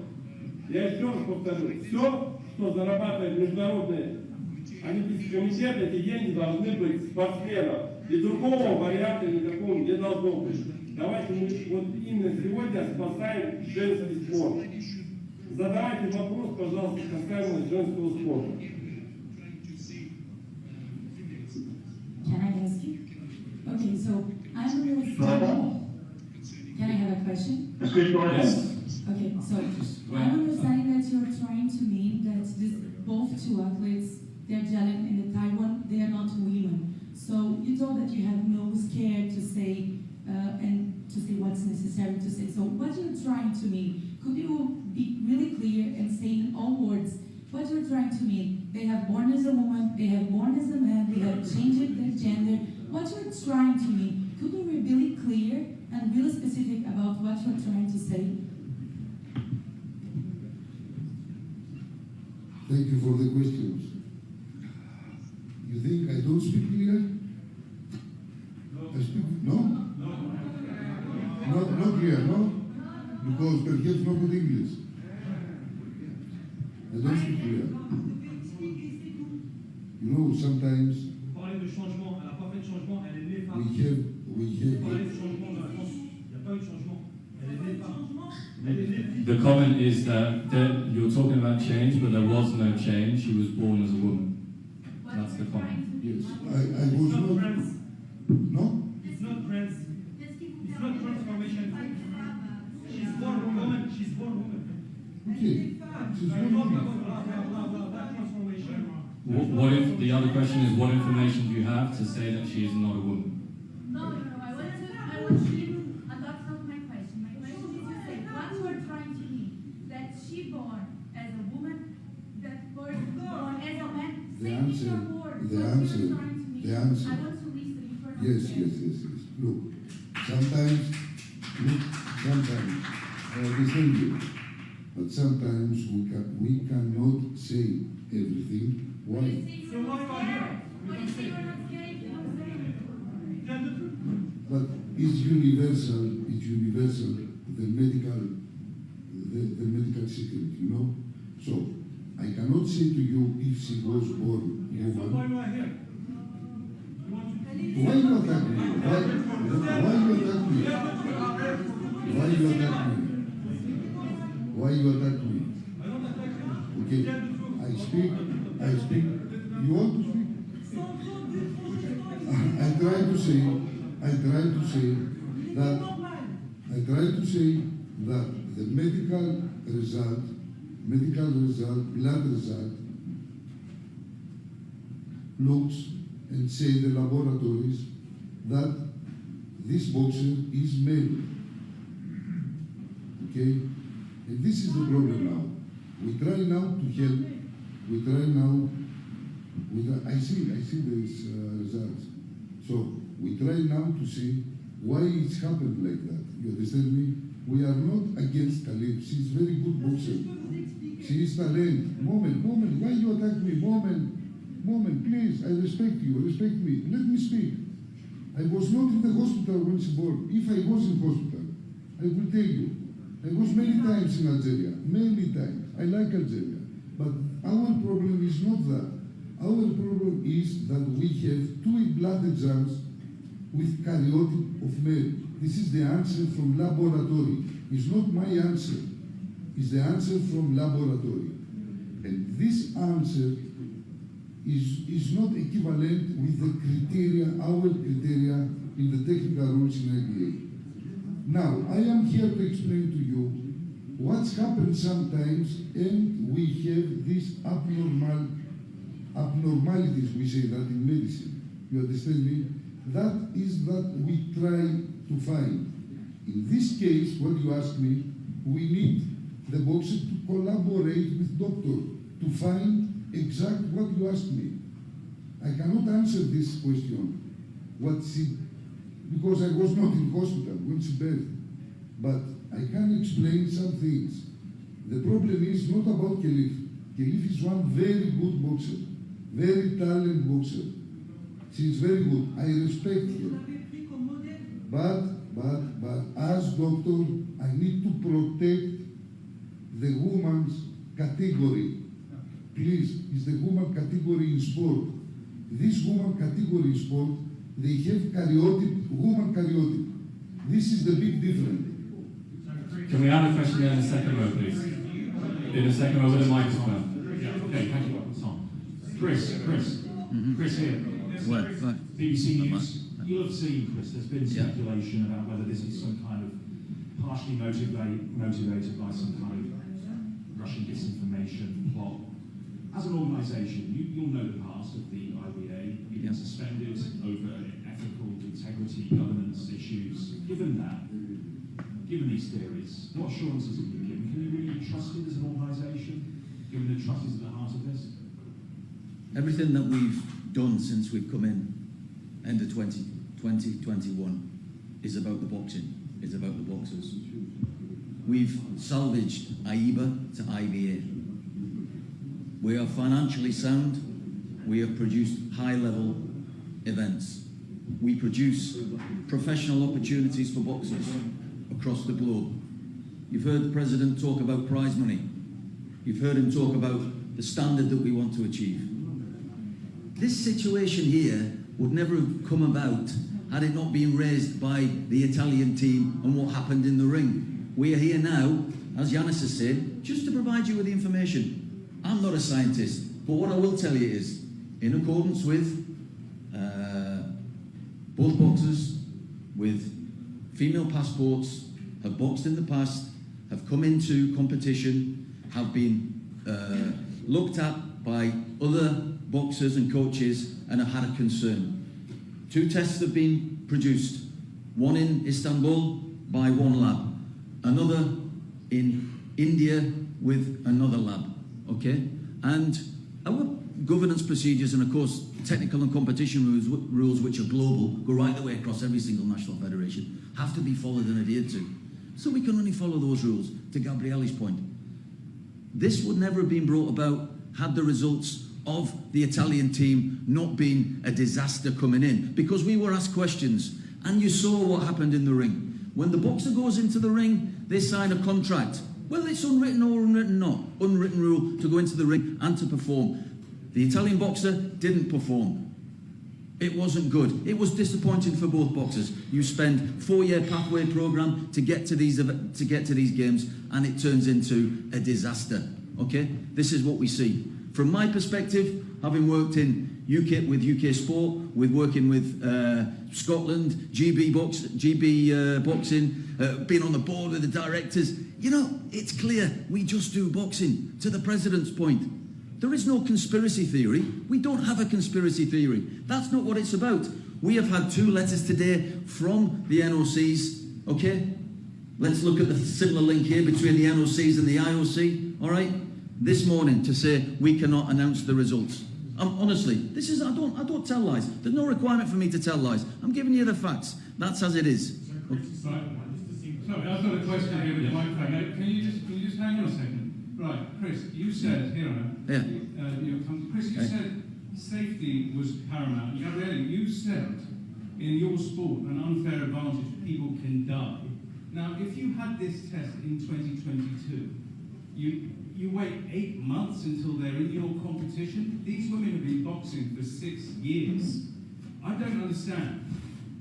Я еще раз повторю, все, что зарабатывает Международный Олимпийский комитет, эти деньги должны быть спортсменам. И другого варианта никакого не должно быть. Давайте мы вот именно сегодня спасаем женский спорт. Задавайте вопрос, пожалуйста, касаемо женского спорта. Can I ask you? Okay, so I'm understanding. Can I have a question? Yes. Okay, so I'm understanding that you're trying to mean that both two athletes, they're Jalen and the Taiwan, they are not women. So you told that you have no scare to say and to say what's necessary to say. So what you're trying to mean? Could you be really clear and say in all words what you're trying to mean? They have born as a woman, they have born as a man, they have changed their gender. What you're trying to mean? Could you be really clear and really specific about what you're trying to say? Thank you for the questions. You think I don't speak clear? I speak, no? Not clear, no? Because perhaps not good English. I don't speak clear. You know, sometimes Parler de changement, elle n'a pas fait de changement, elle est née femme. we have, Parler de changement dans la France, il n'y a pas eu de changement. Elle est née femme. The comment is that you're talking about change, but there was no change. She was born as a woman. That's the comment. yes, I was It's not not, trans. no? It's not trans. It's not transformation. She's born woman. She's born woman. Okay. She's I one talk woman. about blah, blah, blah, blah, that transformation. What if the other question is, what information do you have to say that she is not a woman? No, I want you, and that's not my question. My question is to say, what you are trying to mean, that she born as a woman, that person born as a man, say it in your words. The What answer, you are trying to mean. the answer. I want to listen if you're not Yes, there. yes. Look, sometimes, I understand you, but sometimes we cannot say everything. Why? So why you are here? Why you say you're not scared if you don't say it? Tell the truth. But it's universal, the medical secret, you know? So, I cannot say to you if she was born So why woman. you are here? You want to Why you attack me? Why you attack me? Why you attack me? Why you attack me? I don't attack you. Okay, Tell the truth. I speak. You want to speak? I try to say that the medical result, blood result, looks and say the laboratories that this boxer is male. Okay? And this is the problem now. We try now to help. I see these results. So we try now to see why it's happened like that. You understand me? We are not against Khalid. She's very good boxer. She is talent. Moment, why you attack me? Moment, please. I respect you. Respect me. Let me speak. I was not in the hospital when she born. If I was in hospital, I will tell you. I was many times in Algeria. Many times. I like Algeria. But our problem is not that. Our problem is that we have 2 blood exams with karyotype of male. This is the answer from laboratory. It's not my answer. It's the answer from laboratory. And this answer is not equivalent with the criteria, our criteria in the technical rules in IBA. Now, I am here to explain to you what's happened sometimes, and we have these abnormalities, we say that in medicine. You understand me? That is what we try to find. In this case, what you ask me, we need the boxer to collaborate with doctor to find exact what you asked me. I cannot answer this question, because I was not in hospital when she birthed. But I can explain some things. The problem is not about Khalif. Khalif is one very good boxer, very talented boxer. She is very good. I respect her. But as doctor, I need to protect the woman's category. Please, it's the woman category in sport. This woman category in sport, they have karyotype, woman karyotype. This is the big difference. Can we have a question there in a second row, please? In a second row with a microphone. Yeah. Okay, thank you, Tom. Chris here. Well, BBC News. You'll have seen, Chris, there's been speculation about whether this is some kind of partially motivated by some kind of Russian disinformation plot. As an organisation, you'll know the past of the IBA. You've been suspended over ethical integrity, governance issues. Given these theories, what assurances have you given? Can you really be trusted as an organisation, given the trust is at the heart of this? Everything that we've done since we've come in, end of 2021, is about the boxing, is about the boxers. We've salvaged AIBA to IBA. We are financially sound. We have produced high-level events. We produce professional opportunities for boxers across the globe. You've heard the President talk about prize money. You've heard him talk about the standard that we want to achieve. This situation here would never have come about had it not been raised by the Italian team and what happened in the ring. We are here now, as Yannis has said, just to provide you with the information. I'm not a scientist, but what I will tell you is, in accordance with both boxers with female passports, have boxed in the past, have come into competition, have been looked at by other boxers and coaches and have had a concern. 2 tests have been produced, one in Istanbul by one lab, another in India with another lab, okay? And our governance procedures and of course technical and competition rules which are global, go right the way across every single national federation, have to be followed and adhered to. So we can only follow those rules, to Gabriele's point. This would never have been brought about had the results of the Italian team not been a disaster coming in, because we were asked questions and you saw what happened in the ring. When the boxer goes into the ring, they sign a contract, whether it's unwritten or unwritten rule to go into the ring and to perform. The Italian boxer didn't perform. It wasn't good. It was disappointing for both boxers. You spend 4-year pathway program to get to these games, and it turns into a disaster. Okay, this is what we see. From my perspective, having worked in with UK Sport, with working with Scotland, GB Boxing, being on the board with the directors, you know, it's clear we just do boxing. To the President's point, there is no conspiracy theory. We don't have a conspiracy theory. That's not what it's about. We have had 2 letters today from the NOCs, okay? Let's look at the similar link here between the NOCs and the IOC, all right? This morning to say we cannot announce the results. Honestly, this is, I don't tell lies. There's no requirement for me to tell lies. I'm giving you the facts. That's as it is. Sorry, I've got a question here with the microphone. Can you just hang on a second? Right, Chris, you said, here I am. Chris, you said safety was paramount. Gabriele, you said in your sport an unfair advantage, people can die. Now, if you had this test in 2022, you wait 8 months until they're in your competition. These women have been boxing for 6 years. I don't understand.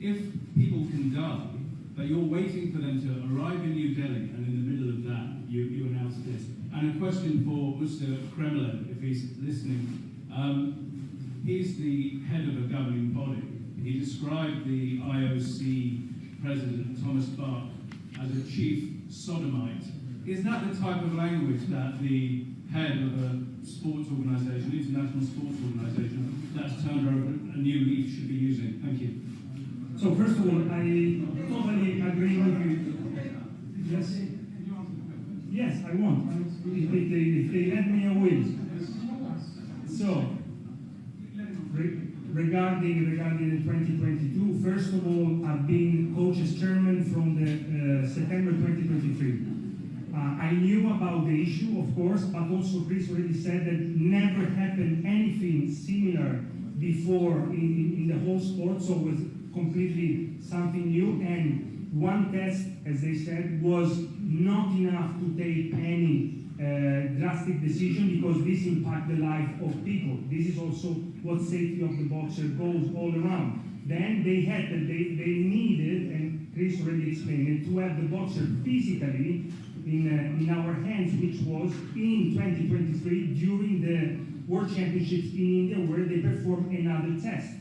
If people can die, but you're waiting for them to arrive in New Delhi, and in the middle of that, you announce this. And a question for Mr. Kremlin, if he's listening. He's the head of a governing body. He described the IOC President, Thomas Bach, as a chief sodomite. Is that the type of language that the head of a sports organisation, international sports organisation, that's turned over a new leaf should be using? Thank you. So first of all, I totally agree with you. Yes. Yes, I want. If they let me, I will. So, regarding the 2022, first of all, I've been coach as chairman from the September 2023. I knew about the issue, of course, but also Chris already said that never happened anything similar before in the whole sport, so it was completely something new. And one test, as they said, was not enough to take any drastic decision, because this impacts the life of people. This is also what safety of the boxer goes all around. Then they needed, and Chris already explained it, to have the boxer physically in our hands, which was in 2023 during the World Championships in India, where they performed another test.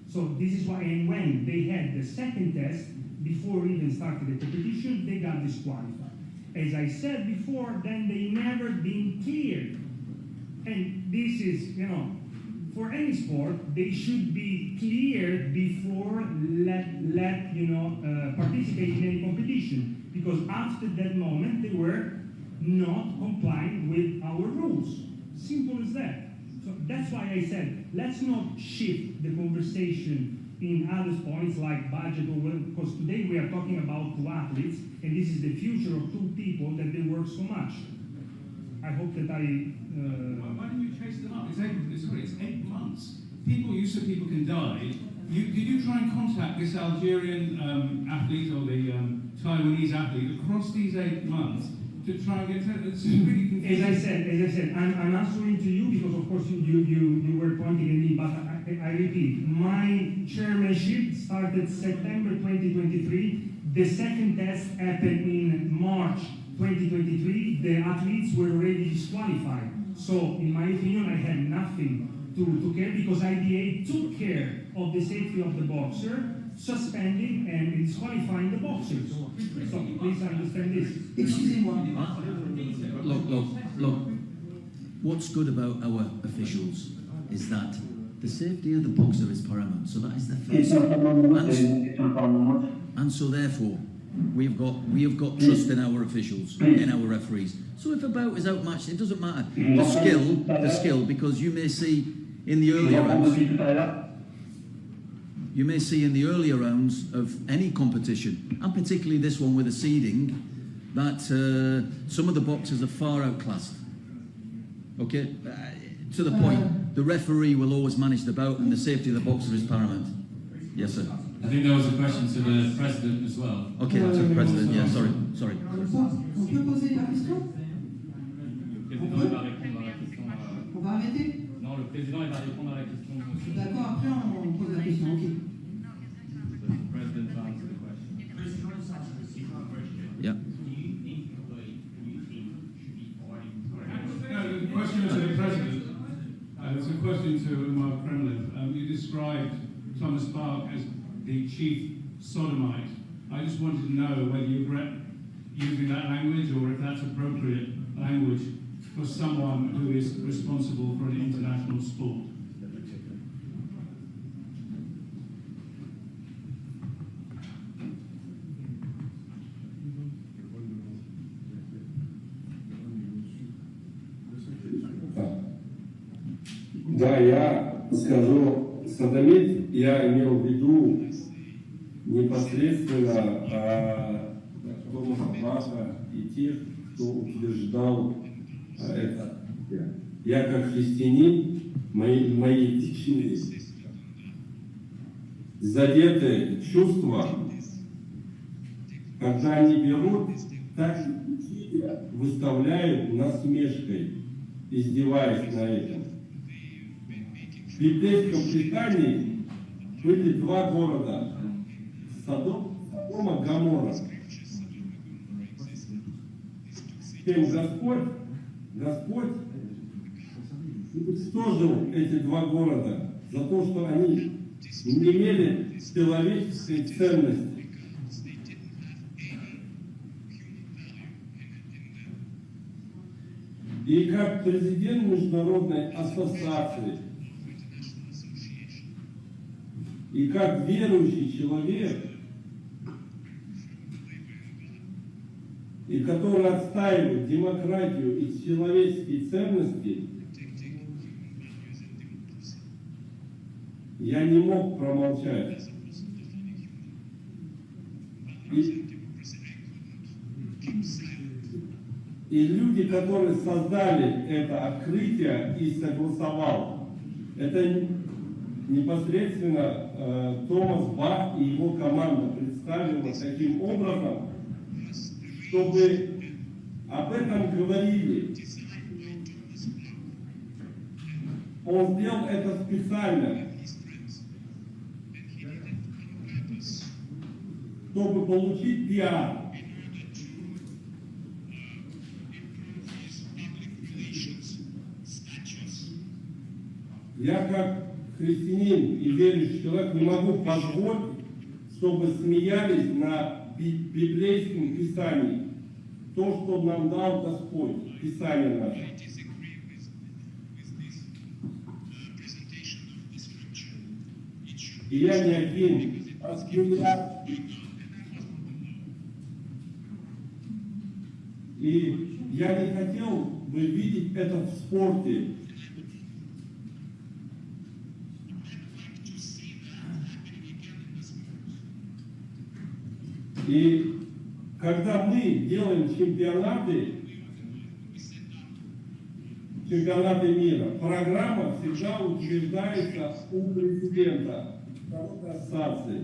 So this is why, and when they had the second test, before even starting the competition, they got disqualified. As I said before, then they never been cleared. And this is, for any sport, they should be cleared before participate in any competition. Because after that moment, they were not complying with our rules. Simple as that. So that's why I said, let's not shift the conversation in other points like budget, or because today we are talking about two athletes, and this is the future of two people that they work so much. I hope that Why don't you chase them up? It's 8 months. You said people can die. Did you try and contact this Algerian athlete or the Taiwanese athlete across these 8 months to try and get to? It's really confusing. As I said, I'm answering to you because of course you were pointing at me, but I repeat, my chairmanship started September 2023. The second test happened in March 2023. The athletes were already disqualified. So in my opinion, I had nothing to care, because IDA took care of the safety of the boxer, suspending and disqualifying the boxers. So please understand this. Excusez-moi. Look. What's good about our officials is that the safety of the boxer is paramount. So that is the first thing. And so therefore, we have got trust in our officials, in our referees. So if a bout is outmatched, it doesn't matter. The skill, because you may see in the earlier rounds of any competition, and particularly this one with the seeding, that some of the boxers are far outclassed. Okay, to the point, the referee will always manage the bout, and the safety of the boxer is paramount. Yes, sir. I think there was a question to the President as well. Okay, to the President, yeah, sorry. On peut poser la question? On va arrêter? Non, le Président il va répondre à la question. D'accord, après on pose la question, ok. The President will answer the question. Yeah. The question is to the President. It's a question to Mark Kremlin. You described Thomas Bach as the chief sodomite. I just wanted to know whether you regret using that language, or if that's appropriate language for someone who is responsible for an international sport. Да, я скажу, садомит, я имел в виду непосредственно Томаса Баха и тех, кто утверждал это. Я как христианин, мои этичные задеты чувства, когда они берут, так выставляют насмешкой, издеваясь на этом. В библейском Писании были два города – Содом и Гоморра. Тем Господь уничтожил эти два города за то, что они не имели человеческой ценности. И как президент Международной ассоциации И как верующий человек, и который отстаивает демократию и человеческие ценности, я не мог промолчать. И люди, которые создали это открытие и согласовал, это непосредственно Томас Бах и его команда представила таким образом, чтобы об этом говорили. Он сделал это специально, чтобы получить пиар. Я как христианин и верующий человек не могу позволить, чтобы смеялись на библейском писании. То, что нам дал Господь, Писание наше. И я не один. И я не хотел бы видеть это в спорте. И когда мы делаем чемпионаты мира, программа всегда утверждается у президента ассоциации.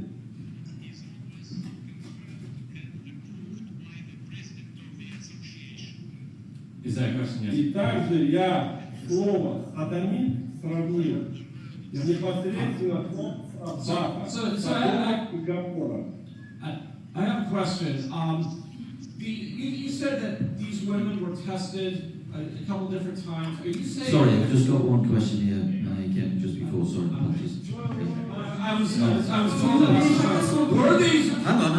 И также я слово «сатанит» сравнил непосредственно с Баха и Гамора. I have a question. You said that these women were tested a couple different times. Are you saying? Sorry, I've just got one question here. I came just before. Sorry, apologies. I was told that. Were these? Hang on.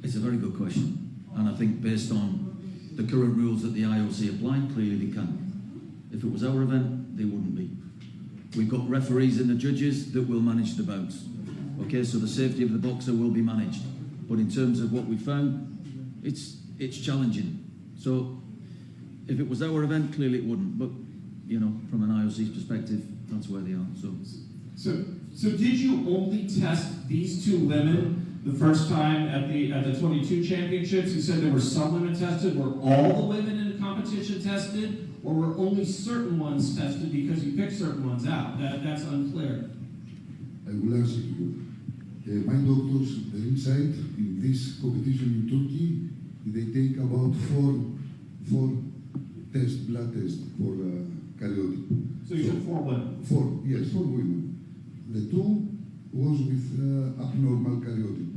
It's a very good question, and I think based on the current rules that the IOC applied, clearly they can. If it was our event, they wouldn't be. We've got referees and the judges that will manage the bouts. Okay, so the safety of the boxer will be managed. But in terms of what we found, it's challenging. So if it was our event, clearly it wouldn't. But you know, from an IOC's perspective, that's where they are. So did you only test these two women the first time at the 22 championships? You said there were some women tested. Were all the women in the competition tested, or were only certain ones tested because you picked certain ones out? That's unclear. I will answer to you. My doctors inside in this competition in Turkey, they take about four blood tests for karyotype. So you took 4 women? 4 women. The 2 was with abnormal karyotype.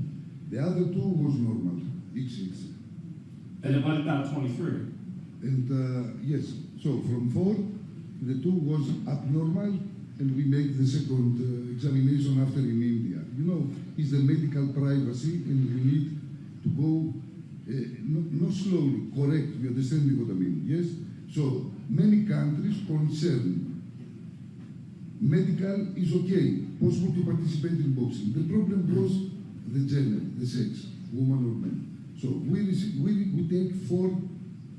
The other 2 was normal, XX. And then what about 23? And yes, so from 4, the 2 was abnormal, and we make the second examination after in India. You know, it's the medical privacy, and we need to go not slowly, correct, you understand me what I mean, yes? So, many countries concerned. Medical is okay, possible to participate in boxing. The problem was the gender, the sex, woman or man. So we take 4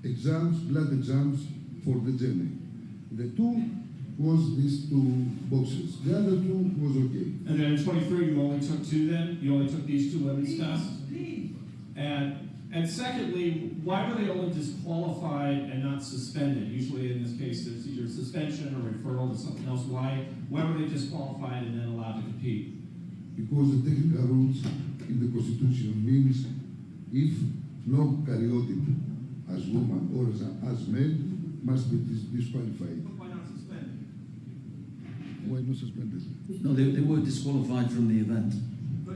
exams, blood exams for the gender. The 2 was these 2 boxers. The other 2 was okay. And then in 23, you only took 2 then? You only took these 2 women's tests? And secondly, why were they only disqualified and not suspended? Usually in this case, there's either suspension or referral to something else. Why were they disqualified and then allowed to compete? Because the technical rules in the Constitution means if no karyotype as woman or as men must be disqualified. But why not suspended? Why not suspended? No, they were disqualified from the event.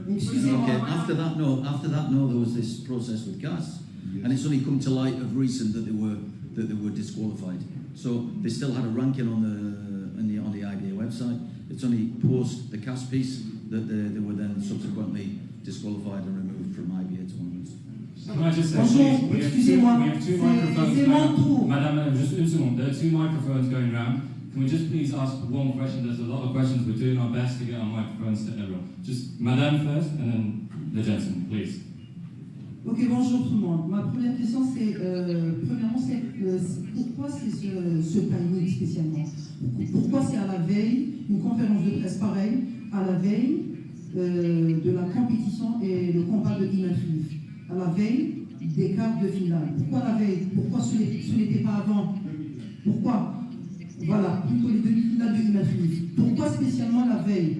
Okay, after that, there was this process with gas, yes. And it's only come to light of recent that they were disqualified. So they still had a ranking on the IBA website. It's only post the cast piece that they were then subsequently disqualified and removed from IBA tournaments. Can I just say, Bonjour, please, excusez-moi, we have two c'est microphones. mon tour. Madame, just une seconde. There are two microphones going round. Can we just please ask one question? There's a lot of questions. We're doing our best to get our microphones to everyone. Just Madame first, and then the gentleman, please. Ok, bonjour tout le monde. Ma première question, c'est, premièrement, c'est pourquoi c'est ce timing spécialement? Pourquoi c'est à la veille, une conférence de presse pareille, à la veille de la compétition et le combat de Dimitri, à la veille des quarts de finale? Pourquoi la veille? Pourquoi ce n'était pas avant? Pourquoi? Voilà, plutôt les demi-finales de Dimitri. Pourquoi spécialement la veille?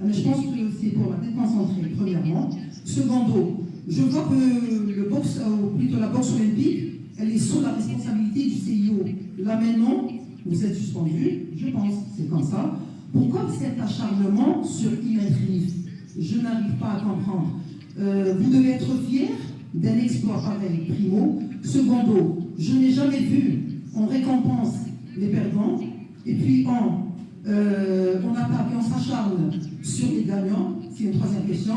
Mais je pense que c'est pour la déconcentrer, premièrement. Secondo, je vois que le boxe, plutôt la boxe olympique, elle est sous la responsabilité du CIO. Là maintenant, vous êtes suspendu, je pense, c'est comme ça. Pourquoi cet acharnement sur Dimitri? Je n'arrive pas à comprendre. Vous devez être fier d'un exploit pareil, primo. Secondo, je n'ai jamais vu, on récompense les perdants, et puis on attaque et on s'acharne sur les gagnants. C'est une troisième question.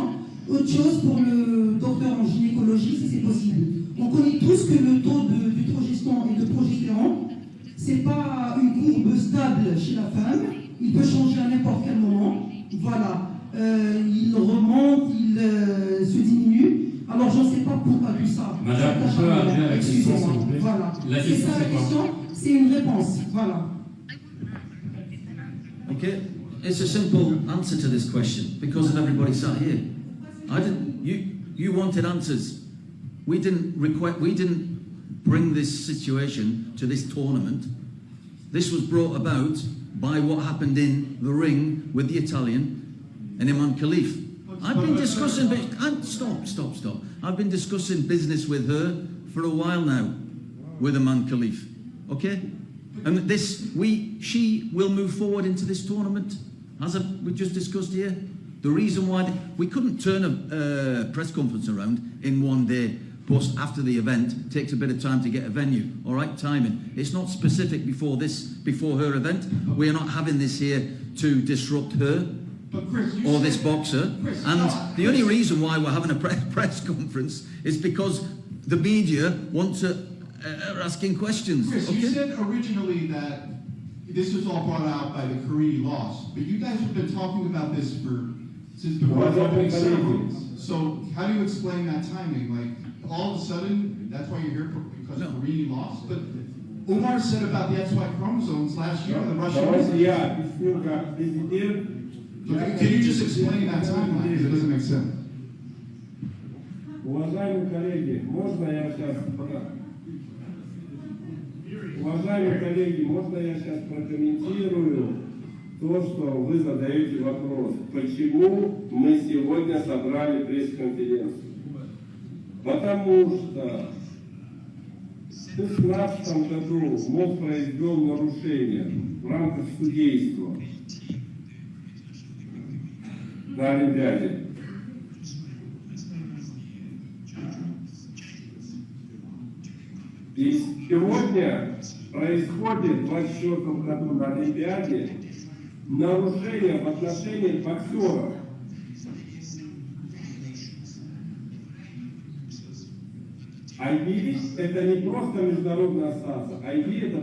Autre chose pour le docteur en gynécologie, si c'est possible. On connaît tous que le taux du progeston et de progestérone, c'est pas une courbe stable chez la femme. Il peut changer à n'importe quel moment. Voilà. Il remonte, il se diminue. Alors je ne sais pas pourquoi tout ça. Madame, on peut arriver avec une question, s'il vous plaît. Voilà. La C'est question, ça la c'est quoi? question. C'est une réponse. Voilà. Okay, it's a simple answer to this question because of everybody sat here. I didn't. You wanted answers. We didn't bring this situation to this tournament. This was brought about by what happened in the ring with the Italian and Imam Khalif. I've been discussing. Stop. I've been discussing business with her for a while now, with Imam Khalif. Okay, and she will move forward into this tournament, as we just discussed here. The reason why we couldn't turn a press conference around in one day, plus after the event, takes a bit of time to get a venue. All right, timing. It's not specific before her event. We are not having this here to disrupt her or this boxer. And the only reason why we're having a press conference is because the media want to are asking questions. Chris, okay? You said originally that this was all brought out by the Cabrile loss, but you guys have been talking about this since before the opening ceremonies. So how do you explain that timing? Like all of a sudden, that's why you're here because Cabrile lost. But Omar said about the XY chromosomes last year, the Russian. Can you just explain that timeline? Because it doesn't make sense. Уважаемые коллеги, можно я сейчас прокомментирую то, что вы задаете вопрос. Почему мы сегодня собрали пресс-конференцию? Потому что в 2016 году МОЗ произвел нарушение в рамках судейства на Олимпиаде. И сегодня происходит в 2024 году на Олимпиаде нарушение в отношении боксеров. IB – это не просто международная ассоциация, IB – это